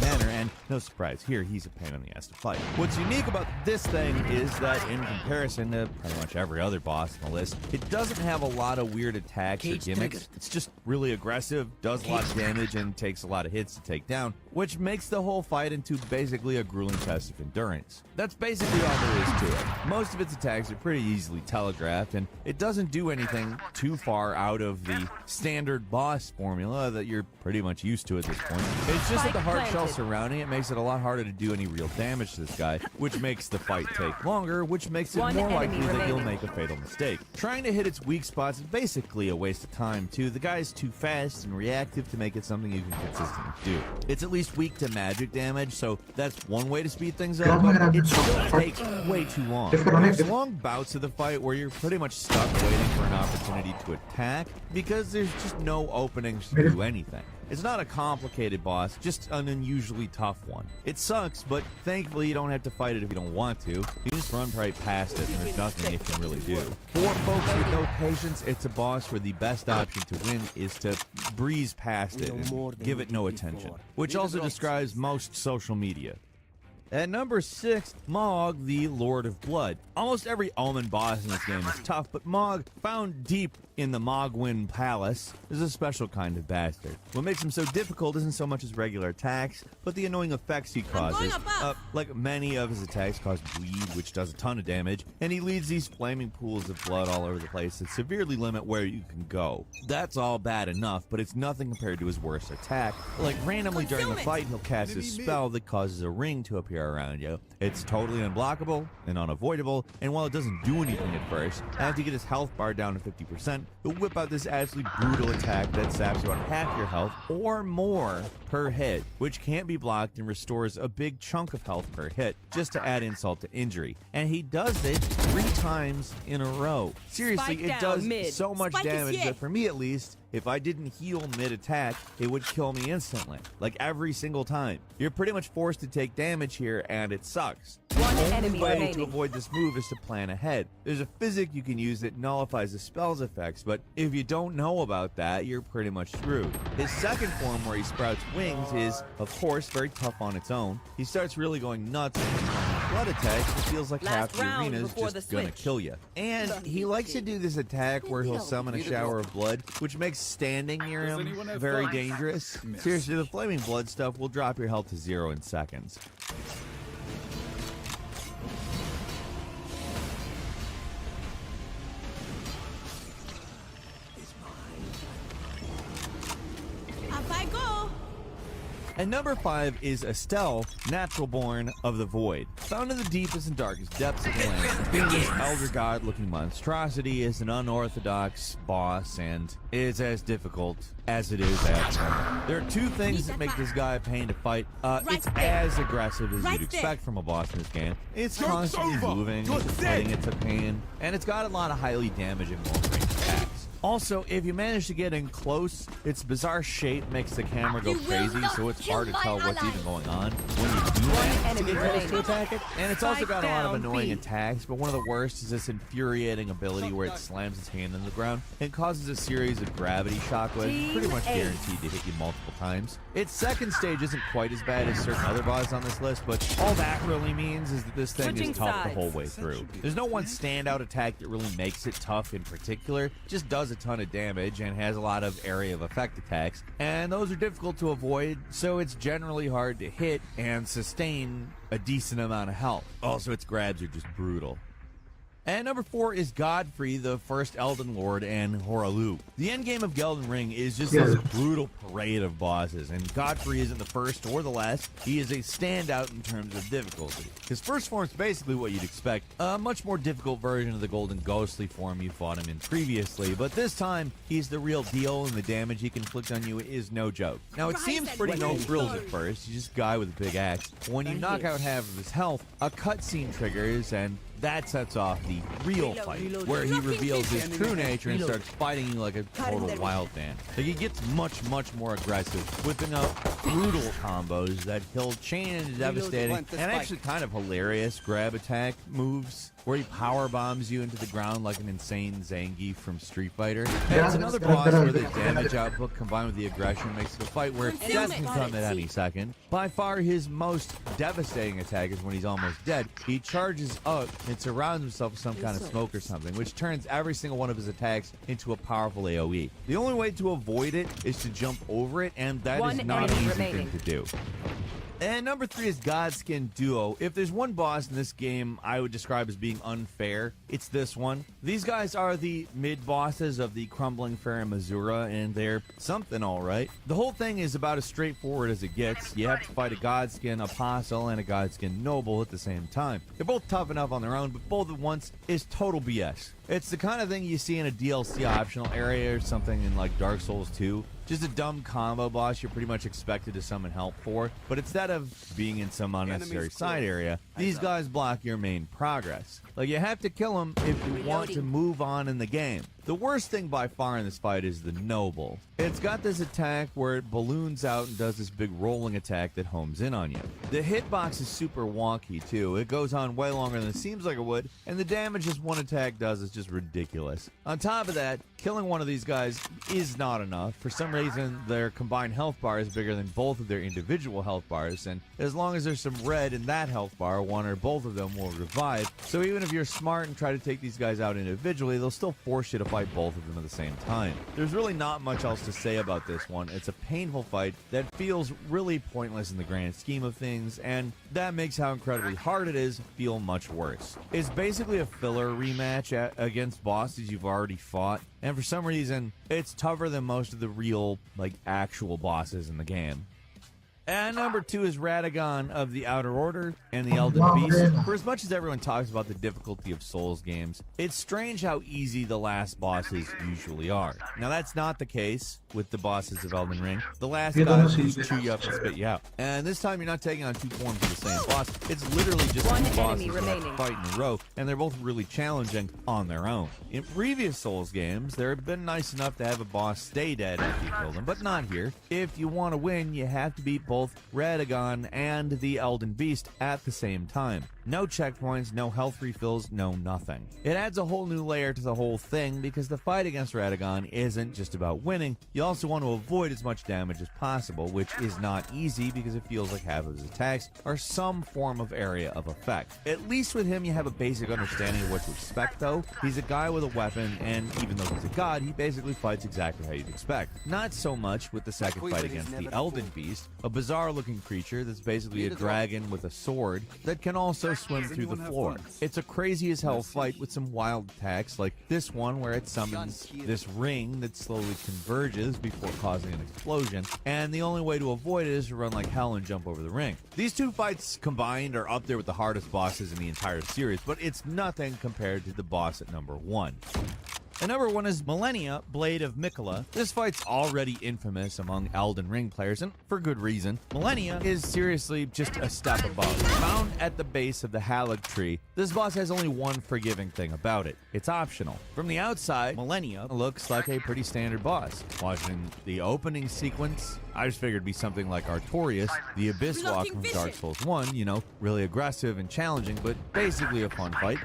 Manor, and no surprise here, he's a pain in the ass to fight. What's unique about this thing is that in comparison to pretty much every other boss on the list, it doesn't have a lot of weird attacks or gimmicks. It's just really aggressive, does a lot of damage, and takes a lot of hits to take down. which makes the whole fight into basically a grueling test of endurance. That's basically all there is to it. Most of its attacks are pretty easily telegraphed, and it doesn't do anything too far out of the standard boss formula that you're pretty much used to at this point. It's just that the hard shell surrounding it makes it a lot harder to do any real damage to this guy, which makes the fight take longer, which makes it more likely that you'll make a fatal mistake. Trying to hit its weak spots is basically a waste of time too. The guy's too fast and reactive to make it something you can consistently do. It's at least weak to magic damage, so that's one way to speed things up, but it still takes way too long. There's long bouts of the fight where you're pretty much stuck waiting for an opportunity to attack because there's just no openings to do anything. It's not a complicated boss, just an unusually tough one. It sucks, but thankfully you don't have to fight it if you don't want to. You just run right past it, and there's nothing you can really do. For folks with no patience, it's a boss where the best option to win is to breeze past it and give it no attention, which also describes most social media. At number 6, Mog, the Lord of Blood. Almost every Omen boss in this game is tough, but Mog, found deep in the Mogwin Palace, is a special kind of bastard. What makes him so difficult isn't so much his regular attacks, but the annoying effects he causes. Like many of his attacks cause bleed, which does a ton of damage, and he leads these flaming pools of blood all over the place that severely limit where you can go. That's all bad enough, but it's nothing compared to his worst attack. Like randomly during the fight, he'll cast a spell that causes a ring to appear around you. It's totally unblockable and unavoidable, and while it doesn't do anything at first, after you get his health bar down to 50%, he'll whip out this absolutely brutal attack that saps about half your health or more per hit, which can't be blocked and restores a big chunk of health per hit, just to add insult to injury. And he does it 3 times in a row. Seriously, it does so much damage that for me at least, if I didn't heal mid-attack, it would kill me instantly. Like every single time. You're pretty much forced to take damage here, and it sucks. The only way to avoid this move is to plan ahead. There's a physic you can use that nullifies the spell's effects, but if you don't know about that, you're pretty much screwed. His second form, where he sprouts wings, is, of course, very tough on its own. He starts really going nuts and blood attacks, it feels like half the arena is just gonna kill you. And he likes to do this attack where he'll summon a shower of blood, which makes standing near him very dangerous. Seriously, the flaming blood stuff will drop your health to 0 in seconds. And number 5 is Estelle, Natural Born of the Void. Found in the deepest and darkest depths of the land, being this elder god-looking monstrosity is an unorthodox boss and is as difficult as it is abstract. There are 2 things that make this guy a pain to fight. It's as aggressive as you'd expect from a boss in this game. It's constantly moving, fighting it's a pain, and it's got a lot of highly damaging long-range attacks. Also, if you manage to get in close, its bizarre shape makes the camera go crazy, so it's hard to tell what's even going on when you do that to get close to attack it. And it's also got a lot of annoying attacks, but one of the worst is this infuriating ability where it slams its hand in the ground and causes a series of gravity shockwaves, pretty much guaranteed to hit you multiple times. Its second stage isn't quite as bad as certain other bosses on this list, but all that really means is that this thing is tough the whole way through. There's no one standout attack that really makes it tough in particular, it just does a ton of damage and has a lot of area of effect attacks, and those are difficult to avoid, so it's generally hard to hit and sustain a decent amount of health. Also, its grabs are just brutal. And number 4 is Godfrey, the first Elden Lord, and Horalu. The endgame of Elden Ring is just this brutal parade of bosses, and Godfrey isn't the first or the last. He is a standout in terms of difficulty. His first form is basically what you'd expect, a much more difficult version of the Golden Ghostly form you fought him in previously, but this time, he's the real deal, and the damage he can inflict on you is no joke. Now, it seems pretty no frills at first, he's just a guy with a big axe, but when you knock out half of his health, a cutscene triggers, and that sets off the real fight, where he reveals his true nature and starts fighting you like a total wild man. Like, he gets much, much more aggressive, whipping out brutal combos that he'll chain into devastating and actually kind of hilarious grab attack moves where he power bombs you into the ground like an insane Zangief from Street Fighter. And it's another boss where the damage output combined with the aggression makes it a fight where death can come at any second. By far his most devastating attack is when he's almost dead. He charges up and surrounds himself with some kind of smoke or something, which turns every single one of his attacks into a powerful AoE. The only way to avoid it is to jump over it, and that is not an easy thing to do. And number 3 is Godskin Duo. If there's one boss in this game I would describe as being unfair, it's this one. These guys are the mid-bosses of the Crumbling Fair in Missouri, and they're something alright. The whole thing is about as straightforward as it gets. You have to fight a Godskin Apostle and a Godskin Noble at the same time. They're both tough enough on their own, but both at once is total BS. It's the kind of thing you see in a DLC optional area or something in like Dark Souls 2. Just a dumb combo boss you're pretty much expected to summon help for, but instead of being in some unnecessary side area, these guys block your main progress. Like, you have to kill them if you want to move on in the game. The worst thing by far in this fight is the Noble. It's got this attack where it balloons out and does this big rolling attack that homes in on you. The hitbox is super wonky too. It goes on way longer than it seems like it would, and the damage this one attack does is just ridiculous. On top of that, killing one of these guys is not enough. For some reason, their combined health bar is bigger than both of their individual health bars, and as long as there's some red in that health bar, one or both of them will revive. So even if you're smart and try to take these guys out individually, they'll still force you to fight both of them at the same time. There's really not much else to say about this one. It's a painful fight that feels really pointless in the grand scheme of things, and that makes how incredibly hard it is feel much worse. It's basically a filler rematch against bosses you've already fought, and for some reason, it's tougher than most of the real, like, actual bosses in the game. And number 2 is Radagon of the Outer Order and the Elden Beast. For as much as everyone talks about the difficulty of Souls games, it's strange how easy the last bosses usually are. Now, that's not the case with the bosses of Elden Ring. The last guys just chew you up and spit you out. And this time, you're not taking on 2 forms of the same boss. It's literally just 2 bosses that fight in a row, and they're both really challenging on their own. In previous Souls games, they've been nice enough to have a boss stay dead after you kill them, but not here. If you want to win, you have to beat both Radagon and the Elden Beast at the same time. No checkpoints, no health refills, no nothing. It adds a whole new layer to the whole thing because the fight against Radagon isn't just about winning. You also want to avoid as much damage as possible, which is not easy because it feels like half of his attacks are some form of area of effect. At least with him, you have a basic understanding of what to expect, though. He's a guy with a weapon, and even though he's a god, he basically fights exactly how you'd expect. Not so much with the second fight against the Elden Beast, a bizarre-looking creature that's basically a dragon with a sword that can also swim through the floor. It's a crazy as hell fight with some wild attacks like this one where it summons this ring that slowly converges before causing an explosion, and the only way to avoid it is to run like hell and jump over the ring. These 2 fights combined are up there with the hardest bosses in the entire series, but it's nothing compared to the boss at number 1. And number 1 is Millennia, Blade of Mikola. This fight's already infamous among Elden Ring players, and for good reason. Millennia is seriously just a step above. Found at the base of the Halig tree, this boss has only one forgiving thing about it. It's optional. From the outside, Millennia looks like a pretty standard boss. Watching the opening sequence, I just figured it'd be something like Artorias, the Abyss Walk from Dark Souls 1, you know, really aggressive and challenging, but basically a fun fight.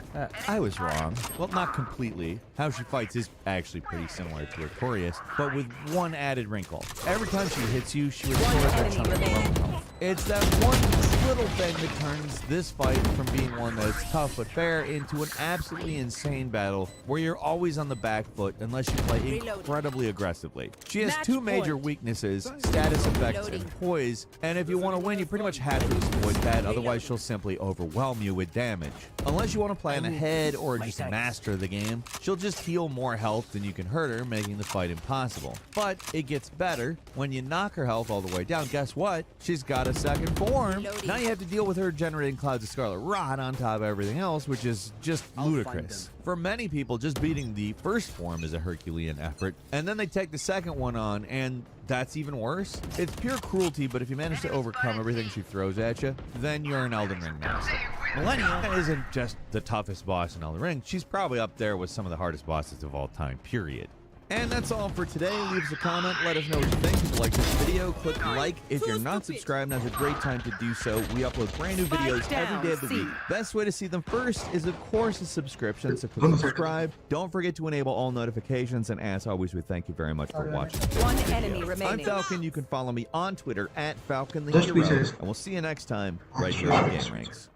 I was wrong. Well, not completely. How she fights is actually pretty similar to Artorias, but with one added wrinkle. Every time she hits you, she restores that chunk of health. It's that one little thing that turns this fight from being one that's tough but fair into an absolutely insane battle where you're always on the back foot unless you play incredibly aggressively. She has 2 major weaknesses, status effects and poise, and if you want to win, you pretty much have to exploit that, otherwise she'll simply overwhelm you with damage. Unless you want to plan ahead or just master the game, she'll just heal more health than you can hurt her, making the fight impossible. But it gets better. When you knock her health all the way down, guess what? She's got a second form. Now you have to deal with her generating clouds of scarlet rot on top of everything else, which is just ludicrous. For many people, just beating the first form is a Herculean effort, and then they take the second one on, and that's even worse. It's pure cruelty, but if you manage to overcome everything she throws at you, then you're an Elden Ring master. Millennia isn't just the toughest boss in Elden Ring, she's probably up there with some of the hardest bosses of all time, period. And that's all for today. Leave us a comment. Let us know what you think. If you like this video, click like. If you're not subscribed, now's a great time to do so. We upload brand new videos every day of the week. Best way to see them first is, of course, a subscription. So click subscribe. Don't forget to enable all notifications. And as always, we thank you very much for watching. One enemy remaining. I'm Falcon. You can follow me on Twitter at Falcon the Hero. And we'll see you next time right here on Game Ranks.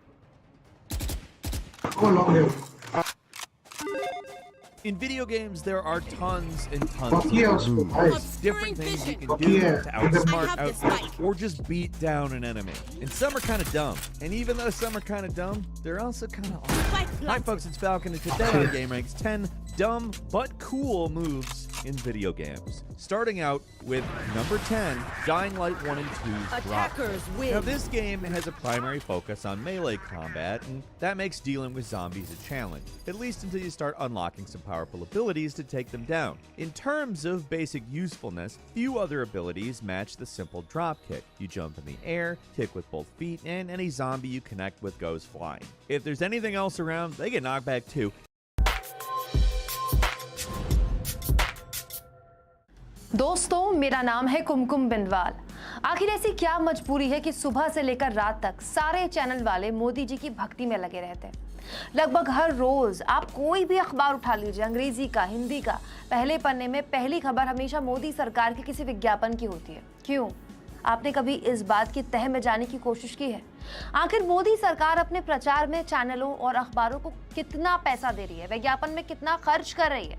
In video games, there are tons and tons of moves. Different things you can do to outsmart, outwit, or just beat down an enemy. And some are kind of dumb. And even though some are kind of dumb, they're also kind of awesome. Hi folks, it's Falcon, and today on Game Ranks, 10 dumb but cool moves in video games. Starting out with number 10, Dying Light 1 and 2's Drop. Win. Now this game has a primary focus on melee combat, and that makes dealing with zombies a challenge, at least until you start unlocking some powerful abilities to take them down. In terms of basic usefulness, few other abilities match the simple drop kick. You jump in the air, kick with both feet, and any zombie you connect with goes flying. If there's anything else around, they get knocked back too. दोस्तों, मेरा नाम है कुमकुम बिंदवाल। आखिर ऐसी क्या मजबूरी है कि सुबह से लेकर रात तक सारे चैनल वाले मोदी जी की भक्ति में लगे रहते हैं। लगभग हर रोज आप कोई भी अखबार उठा लीजिए, अंग्रेजी का, हिंदी का, पहले पन्ने में पहली खबर हमेशा मोदी सरकार के किसी विज्ञापन की होती है। क्यों? आपने कभी इस बात की तह में जाने की कोशिश की है? आखिर मोदी सरकार अपने प्रचार में चैनलों और अखबारों को कितना पैसा दे रही है, विज्ञापन में कितना खर्च कर रही है?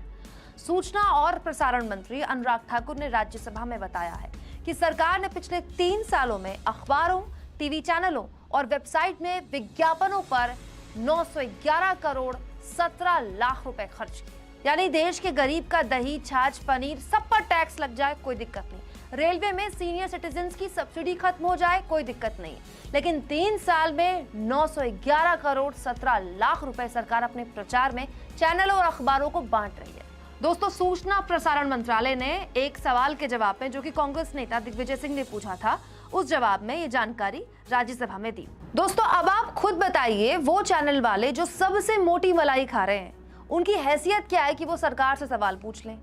सूचना और प्रसारण मंत्री अनुराग ठाकुर ने राज्यसभा में बताया है कि सरकार ने पिछले 3 सालों में अखबारों, टीवी चैनलों और वेबसाइट में विज्ञापनों पर 911 करोड़ 17 लाख रुपए खर्च किए। यानी देश के गरीब का दही, छाछ, पनीर सब पर टैक्स लग जाए, कोई दिक्कत नहीं। रेलवे में सीनियर सिटीजन्स की सब्सिडी खत्म हो जाए, कोई दिक्कत नहीं। लेकिन 3 साल में 911 करोड़ 17 लाख रुपए सरकार अपने प्रचार में चैनलों और अखबारों को बांट रही है। दोस्तों, सूचना प्रसारण मंत्रालय ने एक सवाल के जवाब में, जो कि कांग्रेस नेता दिग्विजय सिंह ने पूछा था, उस जवाब में ये जानकारी राज्यसभा में दी। दोस्तों, अब आप खुद बताइए, वो चैनल वाले जो सबसे मोटी मलाई खा रहे हैं, उनकी हैसियत क्या है कि वो सरकार से सवाल पूछ लें?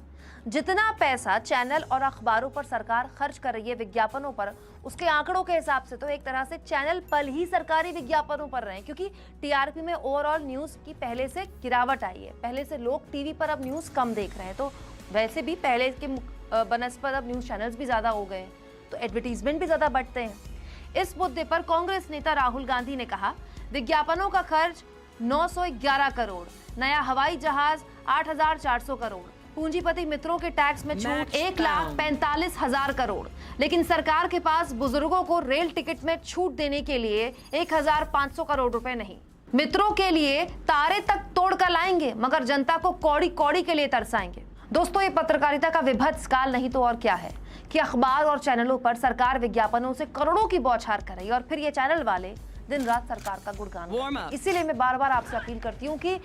जितना पैसा चैनल और अखबारों पर सरकार खर्च कर रही है विज्ञापनों पर, उसके आंकड़ों के हिसाब से तो एक तरह से चैनल पल ही सरकारी विज्ञापनों पर रहे हैं, क्योंकि टीआरपी में ओवरऑल न्यूज की पहले से गिरावट आई है। पहले से लोग टीवी पर अब न्यूज कम देख रहे हैं, तो वैसे भी पहले के बनस्पत अब न्यूज चैनल्स भी ज्यादा हो गए हैं, तो एडवर्टीजमेंट भी ज्यादा बढ़ते हैं। इस मुद्दे पर कांग्रेस नेता राहुल गांधी ने कहा, विज्ञापनों का खर्च 911 करोड़, नया हवाई जहाज 8,400 करोड़, पूंजीपति मित्रों के टैक्स में छूट 1,45,000 करोड़, लेकिन सरकार के पास बुजुर्गों को रेल टिकट में छूट देने के लिए 1,500 करोड़ रुपए नहीं। मित्रों के लिए तारे तक तोड़ कर लाएंगे, मगर जनता को कौड़ी कौड़ी के लिए तरसाएंगे। दोस्तों, ये पत्रकारिता का विभत्स काल नहीं तो और क्या है कि अखबार और चैनलों पर सरकार विज्ञापनों से करोड़ों की बौछार कर रही है और फिर ये चैनल वाले दिन रात सरकार का गुणगान करते हैं। इसीलिए मैं बार बार आपसे अपील करती हूँ कि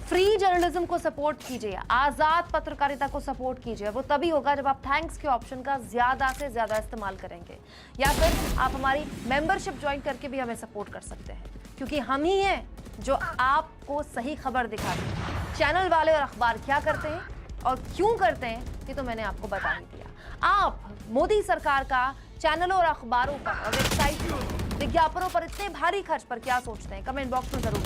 फ्री जर्नलिज्म को सपोर्ट कीजिए, आजाद पत्रकारिता को सपोर्ट कीजिए। वो तभी होगा जब आप थैंक्स के ऑप्शन का ज्यादा से ज्यादा इस्तेमाल करेंगे, या फिर आप हमारी मेंबरशिप ज्वाइन करके भी हमें सपोर्ट कर सकते हैं, क्योंकि हम ही हैं जो आपको सही खबर दिखाते हैं। चैनल वाले और अखबार क्या करते हैं और क्यों करते हैं, ये तो मैंने आपको बता ही दिया। आप मोदी सरकार का चैनलों और अखबारों पर और वेबसाइट पर विज्ञापनों पर इतने भारी खर्च पर क्या सोचते हैं? कमेंट बॉक्स में जरूर।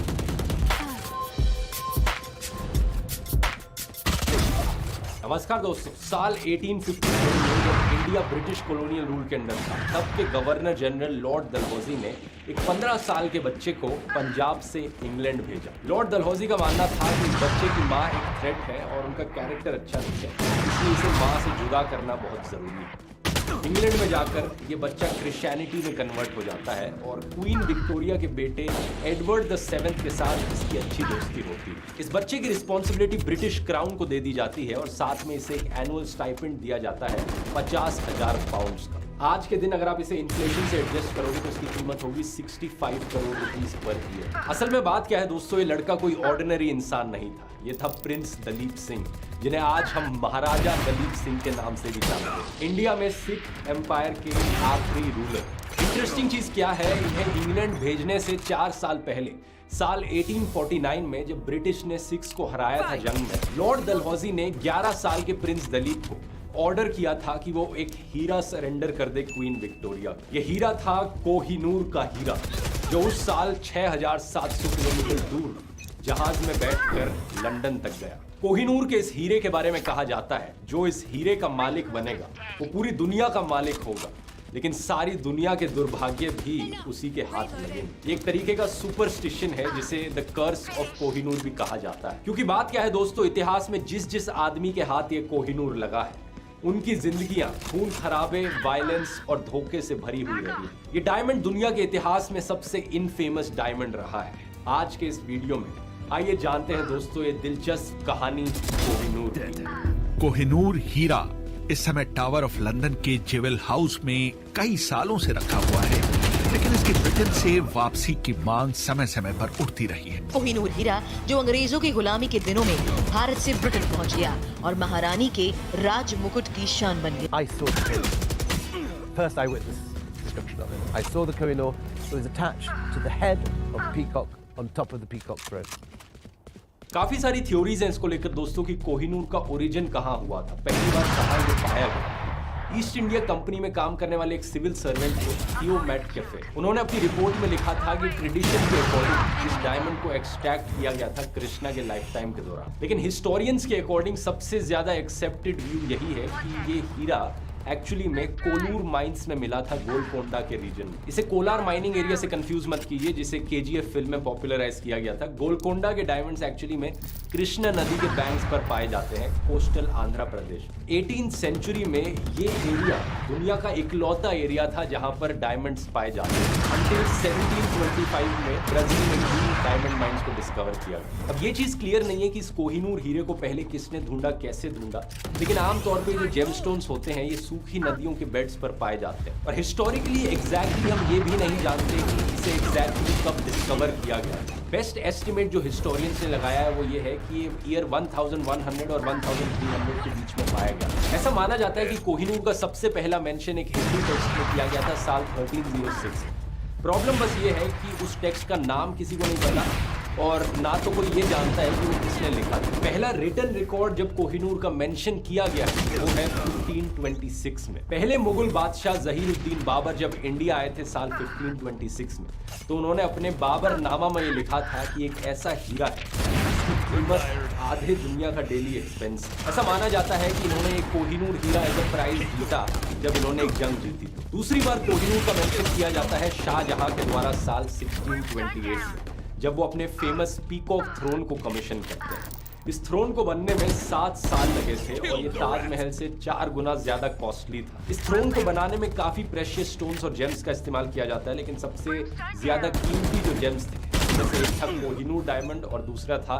नमस्कार दोस्तों, साल 1854 में जब इंडिया ब्रिटिश कॉलोनियल रूल के अंदर था, तब के गवर्नर जनरल लॉर्ड डलहौजी ने एक 15 साल के बच्चे को पंजाब से इंग्लैंड भेजा। लॉर्ड डलहौजी का मानना था कि इस बच्चे की माँ एक थ्रेट है और उनका कैरेक्टर अच्छा नहीं है, इसलिए इसे माँ से जुदा करना बहुत जरूरी है। इंग्लैंड में जाकर ये बच्चा क्रिश्चियनिटी में कन्वर्ट हो जाता है और क्वीन विक्टोरिया के बेटे एडवर्ड VII के साथ इसकी अच्छी दोस्ती होती है। इस बच्चे की रिस्पॉन्सिबिलिटी ब्रिटिश क्राउन को दे दी जाती है और साथ में इसे एक एनुअल स्टाइपेंड दिया जाता है 50,000 पाउंड्स का। आज के दिन अगर आप इसे इन्फ्लेशन से एडजस्ट करोगे तो इसकी कीमत होगी 65 करोड़ रुपीस पर ईयर। असल में बात क्या है दोस्तों, ये लड़का कोई ऑर्डिनरी इंसान नहीं था, ये था प्रिंस दलीप सिंह, जिन्हें आज हम महाराजा दलीप सिंह के नाम से भी जानते हैं। इंडिया में सिख एम्पायर के आखिरी रूलर। इंटरेस्टिंग चीज क्या है, इन्हें इंग्लैंड भेजने से 4 साल पहले साल 1849 में जब ब्रिटिश ने सिक्स को हराया था जंग में, लॉर्ड डलहौजी ने 11 साल के प्रिंस दलीप को ऑर्डर किया था कि वो एक हीरा सरेंडर कर दे क्वीन विक्टोरिया। ये हीरा था कोहिनूर का हीरा, जो उस साल 6700 किलोमीटर दूर जहाज में बैठकर लंदन तक गया। कोहिनूर के इस हीरे के बारे में कहा जाता है, जो इस हीरे का मालिक बनेगा वो पूरी दुनिया का मालिक होगा, लेकिन सारी दुनिया के दुर्भाग्य भी उसी के हाथ लगेंगे। एक तरीके का सुपरस्टिशन है जिसे द कर्स ऑफ कोहिनूर भी कहा जाता है। क्योंकि बात क्या है दोस्तों, इतिहास में जिस आदमी के हाथ ये कोहिनूर लगा है, उनकी जिंदगियां खून खराबे, वायलेंस और धोखे से भरी हुई रही है। ये डायमंड दुनिया के इतिहास में सबसे इनफेमस डायमंड रहा है। आज के इस वीडियो में आइए जानते हैं दोस्तों ये दिलचस्प कहानी कोहिनूर की। कोहिनूर हीरा इस समय टावर ऑफ लंदन के जेवेल हाउस में कई सालों से रखा हुआ है, लेकिन इसकी ब्रिटेन से वापसी की मांग समय समय पर उठती रही है। कोहिनूर हीरा जो अंग्रेजों की गुलामी के दिनों में भारत से ब्रिटेन पहुंच गया और महारानी के राज मुकुट की शान बन गया। I saw the Kohinoor. First I witnessed the destruction of it. I saw the Kohinoor. It was attached to the head of a peacock on top of the peacock throne. काफी सारी थ्योरीज हैं इसको लेकर दोस्तों कि कोहिनूर का origin कहां हुआ था। पहली बार कहां ये पाया गया, ईस्ट इंडिया कंपनी में काम करने वाले एक सिविल सर्वेंट थे थियो मैटकेफे। उन्होंने अपनी रिपोर्ट में लिखा था कि ट्रेडिशन के अकॉर्डिंग इस डायमंड को एक्सट्रैक्ट किया गया था कृष्णा के लाइफ टाइम के दौरान। लेकिन हिस्टोरियंस के अकॉर्डिंग सबसे ज्यादा एक्सेप्टेड व्यू यही है कि ये हीरा एक्चुअली में कोलूर माइंस में मिला था, गोलकोंडा के रीजन में। इसे कोलार माइनिंग एरिया से कंफ्यूज मत कीजिए, जिसे केजीएफ फिल्म में पॉपुलराइज किया गया था। गोलकोंडा के डायमंड्स एक्चुअली में कृष्णा नदी के बैंक्स पर पाए जाते हैं, coastal Andhra Pradesh. 18th century में ये एरिया दुनिया का इकलौता एरिया था जहां पर डायमंड्स पाए जाते हैं। अंटिल 1725 में ब्राजील में भी डायमंड माइंस को डिस्कवर किया गया। अब ये चीज क्लियर नहीं है कि इस कोहिनूर हीरे को पहले किसने ढूंढा, कैसे ढूंढा, लेकिन आमतौर पर जो जेमस्टोन्स होते हैं ये सूखी नदियों के बेड्स पर पाए जाते हैं। और हिस्टोरिकली एग्जैक्टली हम ये भी नहीं जानते कि इसे एग्जैक्टली कब डिस्कवर किया गया। बेस्ट एस्टिमेट जो हिस्टोरियंस ने लगाया है वो ये है कि ये ईयर 1100 और 1300 के बीच में पाया गया। ऐसा माना जाता है कि कोहिनूर का सबसे पहला मेंशन एक हिंदू टेक्स्ट में किया गया था साल 1306। प्रॉब्लम बस ये है कि उस टेक्स्ट का नाम किसी को नहीं पता और ना तो कोई ये जानता है कि वो किसने लिखा था। पहला रिटन रिकॉर्ड जब कोहिनूर का मेंशन किया गया वो है 1526 में। पहले मुगल बादशाह जहीरुद्दीन बाबर जब इंडिया आए थे साल 1526 में, तो उन्होंने अपने बाबर नामा में ये लिखा था कि एक ऐसा हीरा है जिसकी कीमत आधे दुनिया का डेली एक्सपेंस। ऐसा माना जाता है कि इन्होंने एक कोहिनूर हीरा एज अ प्राइज जीता जब इन्होंने एक जंग जीती। दूसरी बार कोहिनूर का मेंशन किया जाता है शाहजहां के द्वारा साल 1628 में, जब वो अपने फेमस पीकॉक थ्रोन को कमीशन करते हैं। इस थ्रोन को बनने में 7 साल लगे थे और ये ताजमहल से 4 गुना ज्यादा कॉस्टली था। इस थ्रोन को बनाने में काफी प्रेशियस स्टोन्स और जेम्स का इस्तेमाल किया जाता है, लेकिन सबसे ज्यादा कीमती जो जेम्स थे जैसे एक था कोहिनूर डायमंड और दूसरा था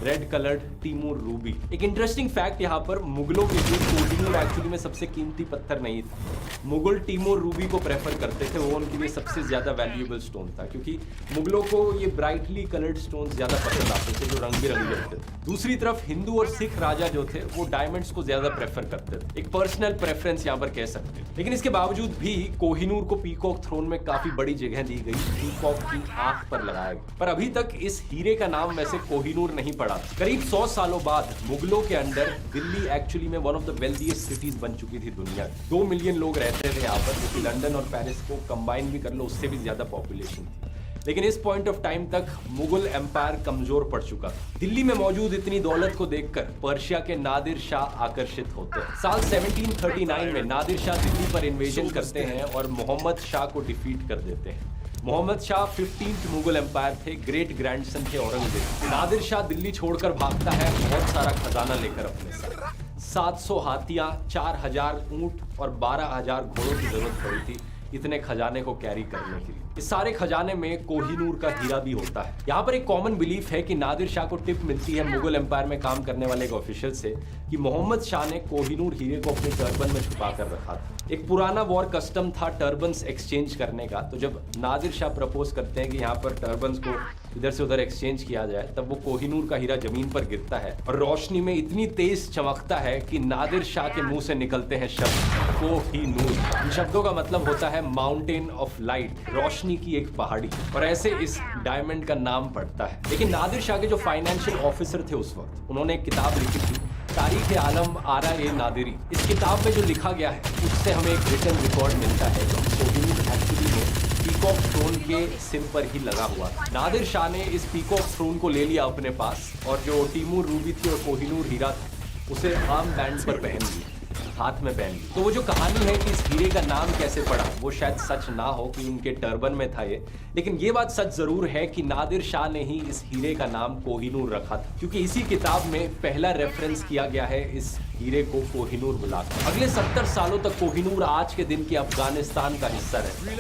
रेड कलर्ड टीमूर रूबी। एक इंटरेस्टिंग फैक्ट यहाँ पर, मुगलों के लिए कोहिनूर एक्चुअली में सबसे कीमती पत्थर नहीं था। मुगल टीमूर रूबी को प्रेफर करते थे, वो उनके लिए सबसे ज्यादा वैल्यूएबल स्टोन था, क्योंकि मुगलों को ये ब्राइटली कलर्ड स्टोन ज्यादा पसंद आते थे जो रंग बिरंगे होते थे। दूसरी तरफ हिंदू और सिख राजा जो थे वो डायमंड्स को ज्यादा प्रेफर करते थे। एक पर्सनल प्रेफरेंस यहाँ पर कह सकते हैं। लेकिन इसके बावजूद भी कोहिनूर को पीकॉक थ्रोन में काफी बड़ी जगह दी गई, पीकॉक की आंख पर लगाया गया। पर अभी तक इस हीरे का नाम वैसे कोहिनूर नहीं पड़ा। करीब 100 सालों बाद मुगलों के अंडर दिल्ली एक्चुअली में one of the wealthiest cities बन चुकी थी दुनिया की। 2 मिलियन लोग रहते थे यहाँ पर, जो कि लंदन और पेरिस को कंबाइन भी कर लो उससे भी ज्यादा पॉपुलेशन थी। लेकिन इस पॉइंट ऑफ टाइम तक मुगल एम्पायर कमजोर पड़ चुका था। दिल्ली में मौजूद इतनी दौलत को देखकर पर्शिया के नादिर शाह आकर्षित होते हैं। साल 1739 में नादिर शाह दिल्ली पर इन्वेजन करते हैं और मोहम्मद शाह को डिफीट कर देते हैं। मोहम्मद शाह 15th मुगल एम्पायर थे, ग्रेट ग्रैंडसन थे औरंगजेब। नादिर शाह दिल्ली छोड़कर भागता है बहुत सारा खजाना लेकर अपने साथ। 700 हाथियां, 4000 ऊंट और 12000 घोड़ों की जरूरत पड़ी थी इतने खजाने को कैरी करने के लिए। इस सारे खजाने में कोहिनूर का हीरा भी होता है। यहाँ पर एक कॉमन बिलीफ है कि नादिर शाह को टिप मिलती है मुगल एम्पायर में काम करने वाले एक ऑफिशियल से कि मोहम्मद शाह ने कोहिनूर हीरे को अपने टर्बन में छुपा कर रखा था। एक पुराना वॉर कस्टम था टर्बन्स एक्सचेंज करने का, तो जब नादिर शाह प्रपोज करते हैं कि यहाँ पर टर्बन्स को इधर से उधर एक्सचेंज किया जाए, तब वो कोहिनूर का हीरा जमीन पर गिरता है और रोशनी में इतनी तेज चमकता है कि नादिर शाह के मुंह से निकलते हैं शब्द कोहिनूर। इन शब्दों का मतलब होता है माउंटेन ऑफ लाइट, रोशनी रोशनी की एक पहाड़ी, और ऐसे इस डायमंड का नाम पड़ता है। लेकिन नादिर शाह के जो फाइनेंशियल ऑफिसर थे उस वक्त, उन्होंने एक किताब लिखी थी, तारीख आलम आरा ए नादिरी। इस किताब में जो लिखा गया है उससे हमें एक रिटन रिकॉर्ड मिलता है कि कोहिनूर एक्चुअली में पीकॉक थ्रोन के सिर पर ही लगा हुआ था। नादिर शाह ने इस पीकॉक थ्रोन को ले लिया अपने पास, और जो टीमूर रूबी थी और कोहिनूर हीरा था उसे आर्म बैंड पर पहन लिया, हाथ में पहन लिया। तो वो जो कहानी है कि इस हीरे का नाम कैसे पड़ा, वो शायद सच ना हो कि उनके टर्बन में था ये, लेकिन ये बात सच जरूर है कि नादिर शाह ने ही इस हीरे का नाम कोहिनूर रखा था, क्योंकि इसी किताब में पहला रेफरेंस किया गया है इस हीरे को कोहिनूर बुलाकर। अगले 70 सालों तक कोहिनूर आज के दिन के अफगानिस्तान का हिस्सा रहे,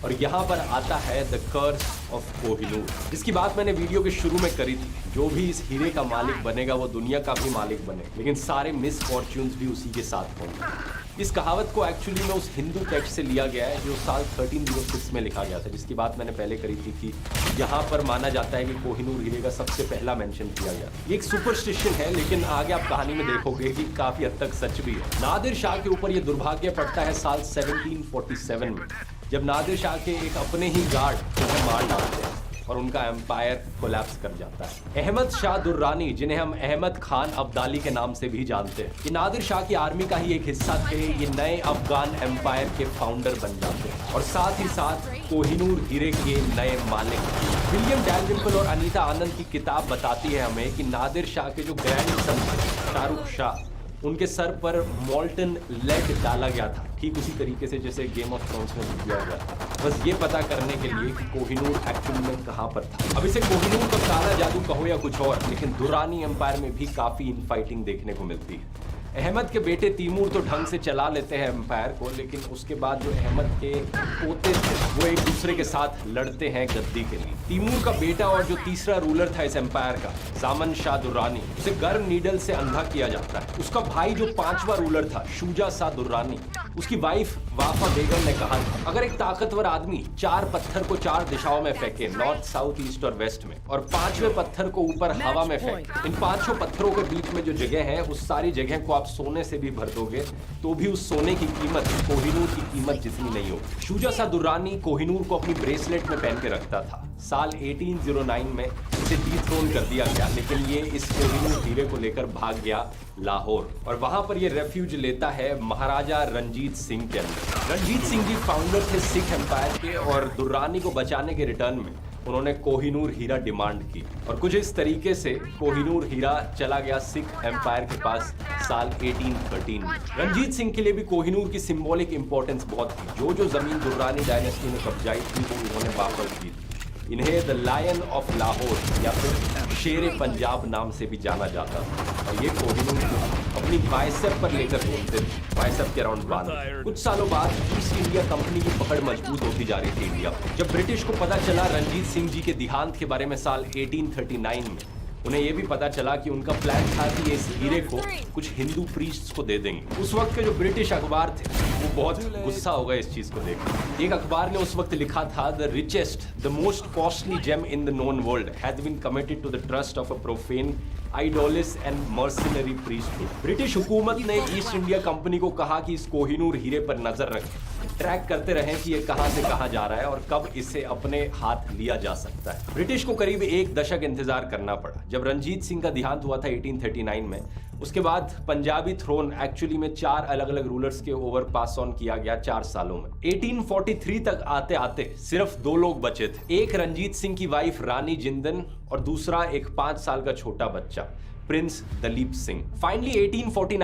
और यहाँ पर आता है द कर्स ऑफ कोहिनूर, जिसकी बात मैंने वीडियो के शुरू में करी थी। जो भी इस हीरे का मालिक बनेगा वो दुनिया का भी मालिक बने, लेकिन सारे मिसफॉर्च्यून्स भी उसी के साथ होंगे। इस कहावत को एक्चुअली में उस हिंदू टेक्स्ट से लिया गया है जो साल 1306 में लिखा गया था, जिसकी बात मैंने पहले करी थी कि यहाँ पर माना जाता है कि कोहिनूर हीरे का सबसे पहला मेंशन किया गया। ये एक सुपरस्टिशन है, लेकिन आगे आप कहानी में देखोगे कि काफी हद तक सच भी है। नादिर शाह के ऊपर ये दुर्भाग्य पड़ता है साल 1747 में, जब नादिर शाह के एक अपने ही गार्ड उन्हें मार डालते हैं और उनका एम्पायर कोलैप्स कर जाता है। अहमद शाह दुर्रानी, जिन्हें हम अहमद खान अब्दाली के नाम से भी जानते हैं, ये नादिर शाह की आर्मी का ही एक हिस्सा थे। ये नए अफगान एम्पायर के फाउंडर बन जाते हैं और साथ ही साथ कोहिनूर हीरे के नए मालिक। विलियम डैलरिम्पल और अनीता आनंद की किताब बताती है हमें कि नादिर शाह के जो ग्रैंड सन शाहरुख शाह, उनके सर पर मोल्टन लेड डाला गया था, ठीक उसी तरीके से जैसे गेम ऑफ थ्रोन्स में किया गया था, बस ये पता करने के लिए कि कोहिनूर एक्चुअली में कहाँ पर था। अब इसे कोहिनूर का काला जादू कहो या कुछ और, लेकिन दुरानी एम्पायर में भी काफी इनफाइटिंग देखने को मिलती है। अहमद के बेटे तीमूर तो ढंग से चला लेते हैं एम्पायर को, लेकिन उसके बाद जो अहमद के पोते थे वो एक दूसरे के साथ लड़ते हैं गद्दी के लिए। तीमूर का बेटा और जो तीसरा रूलर था इस एम्पायर का, जामन शाह दुर्रानी, उसे गर्म नीडल से अंधा किया जाता है। उसका भाई जो 5वां रूलर था, शुजा शाह दुर्रानी, उसकी वाइफ वाफा बेगम ने कहा था, अगर एक ताकतवर आदमी 4 पत्थर को 4 दिशाओं में फेंके, नॉर्थ, साउथ, ईस्ट और वेस्ट में, और 5वें पत्थर को ऊपर हवा में फेंके, इन 5 पत्थरों के बीच में जो जगह है उस सारी जगह को आप सोने से भी भर दोगे तो भी उस सोने की कीमत कोहिनूर की कीमत जितनी नहीं होगी। शुजा शाह दुर्रानी कोहिनूर को अपनी ब्रेसलेट में पहन के रखता था। साल 1809 में इसे डिथ्रोन कर दिया गया, लेकिन ये इस कोहिनूर हीरे को लेकर भाग गया लाहौर, और वहां पर ये रेफ्यूज लेता है महाराजा रणजीत सिंह के अंदर। रणजीत सिंह जी फाउंडर थे सिख एम्पायर के, और दुर्रानी को बचाने के रिटर्न में उन्होंने कोहिनूर हीरा डिमांड की, और कुछ इस तरीके से कोहिनूर हीरा चला गया सिख एम्पायर के पास साल 1813 में। रणजीत सिंह के लिए भी कोहिनूर की सिंबॉलिक इंपॉर्टेंस बहुत थी। जो जो जमीन दुर्रानी डायनेस्टी ने कब्जाई थी वो उन्होंने वापस दी। इन्हें द लायन ऑफ लाहौर या फिर शेर पंजाब नाम से भी जाना जाता था, और ये कोहिनूर को अपनी बाइसेप पर लेकर घूमते थे, बाइसेप के अराउंड बांध। कुछ सालों बाद ईस्ट इंडिया कंपनी की पकड़ मजबूत होती जा रही थी इंडिया पर। जब ब्रिटिश को पता चला रणजीत सिंह जी के देहांत के बारे में साल 1839 में, उन्हें यह भी पता चला कि उनका प्लान था कि इस हीरे को कुछ हिंदू प्रीस्ट्स को दे देंगे। उस वक्त के जो ब्रिटिश अखबार थे वो बहुत गुस्सा हो गए इस चीज को देखकर। एक अखबार ने उस वक्त लिखा था, the richest, the most costly gem in the known world has been committed to the trust of a profane idolatrous and mercenary priesthood. British हुकूमत ने ईस्ट इंडिया कंपनी को कहा कि इस कोहिनूर हीरे पर नजर रखें, ट्रैक करते रहें कि ये कहां से कहां जा रहा है और कब इसे अपने हाथ लिया जा सकता है। ब्रिटिश को करीब 1 दशक इंतजार करना पड़ा। जब रणजीत सिंह का देहांत हुआ था 1839 में, उसके बाद पंजाबी थ्रोन एक्चुअली में 4 अलग अलग रूलर्स के ओवर पास ऑन किया गया 4 सालों में। 1843 तक आते आते सिर्फ 2 लोग बचे थे, एक रणजीत सिंह की वाइफ रानी जिंदन और दूसरा एक 5 साल का छोटा बच्चा प्रिंस दलीप सिंह। फाइनली 1849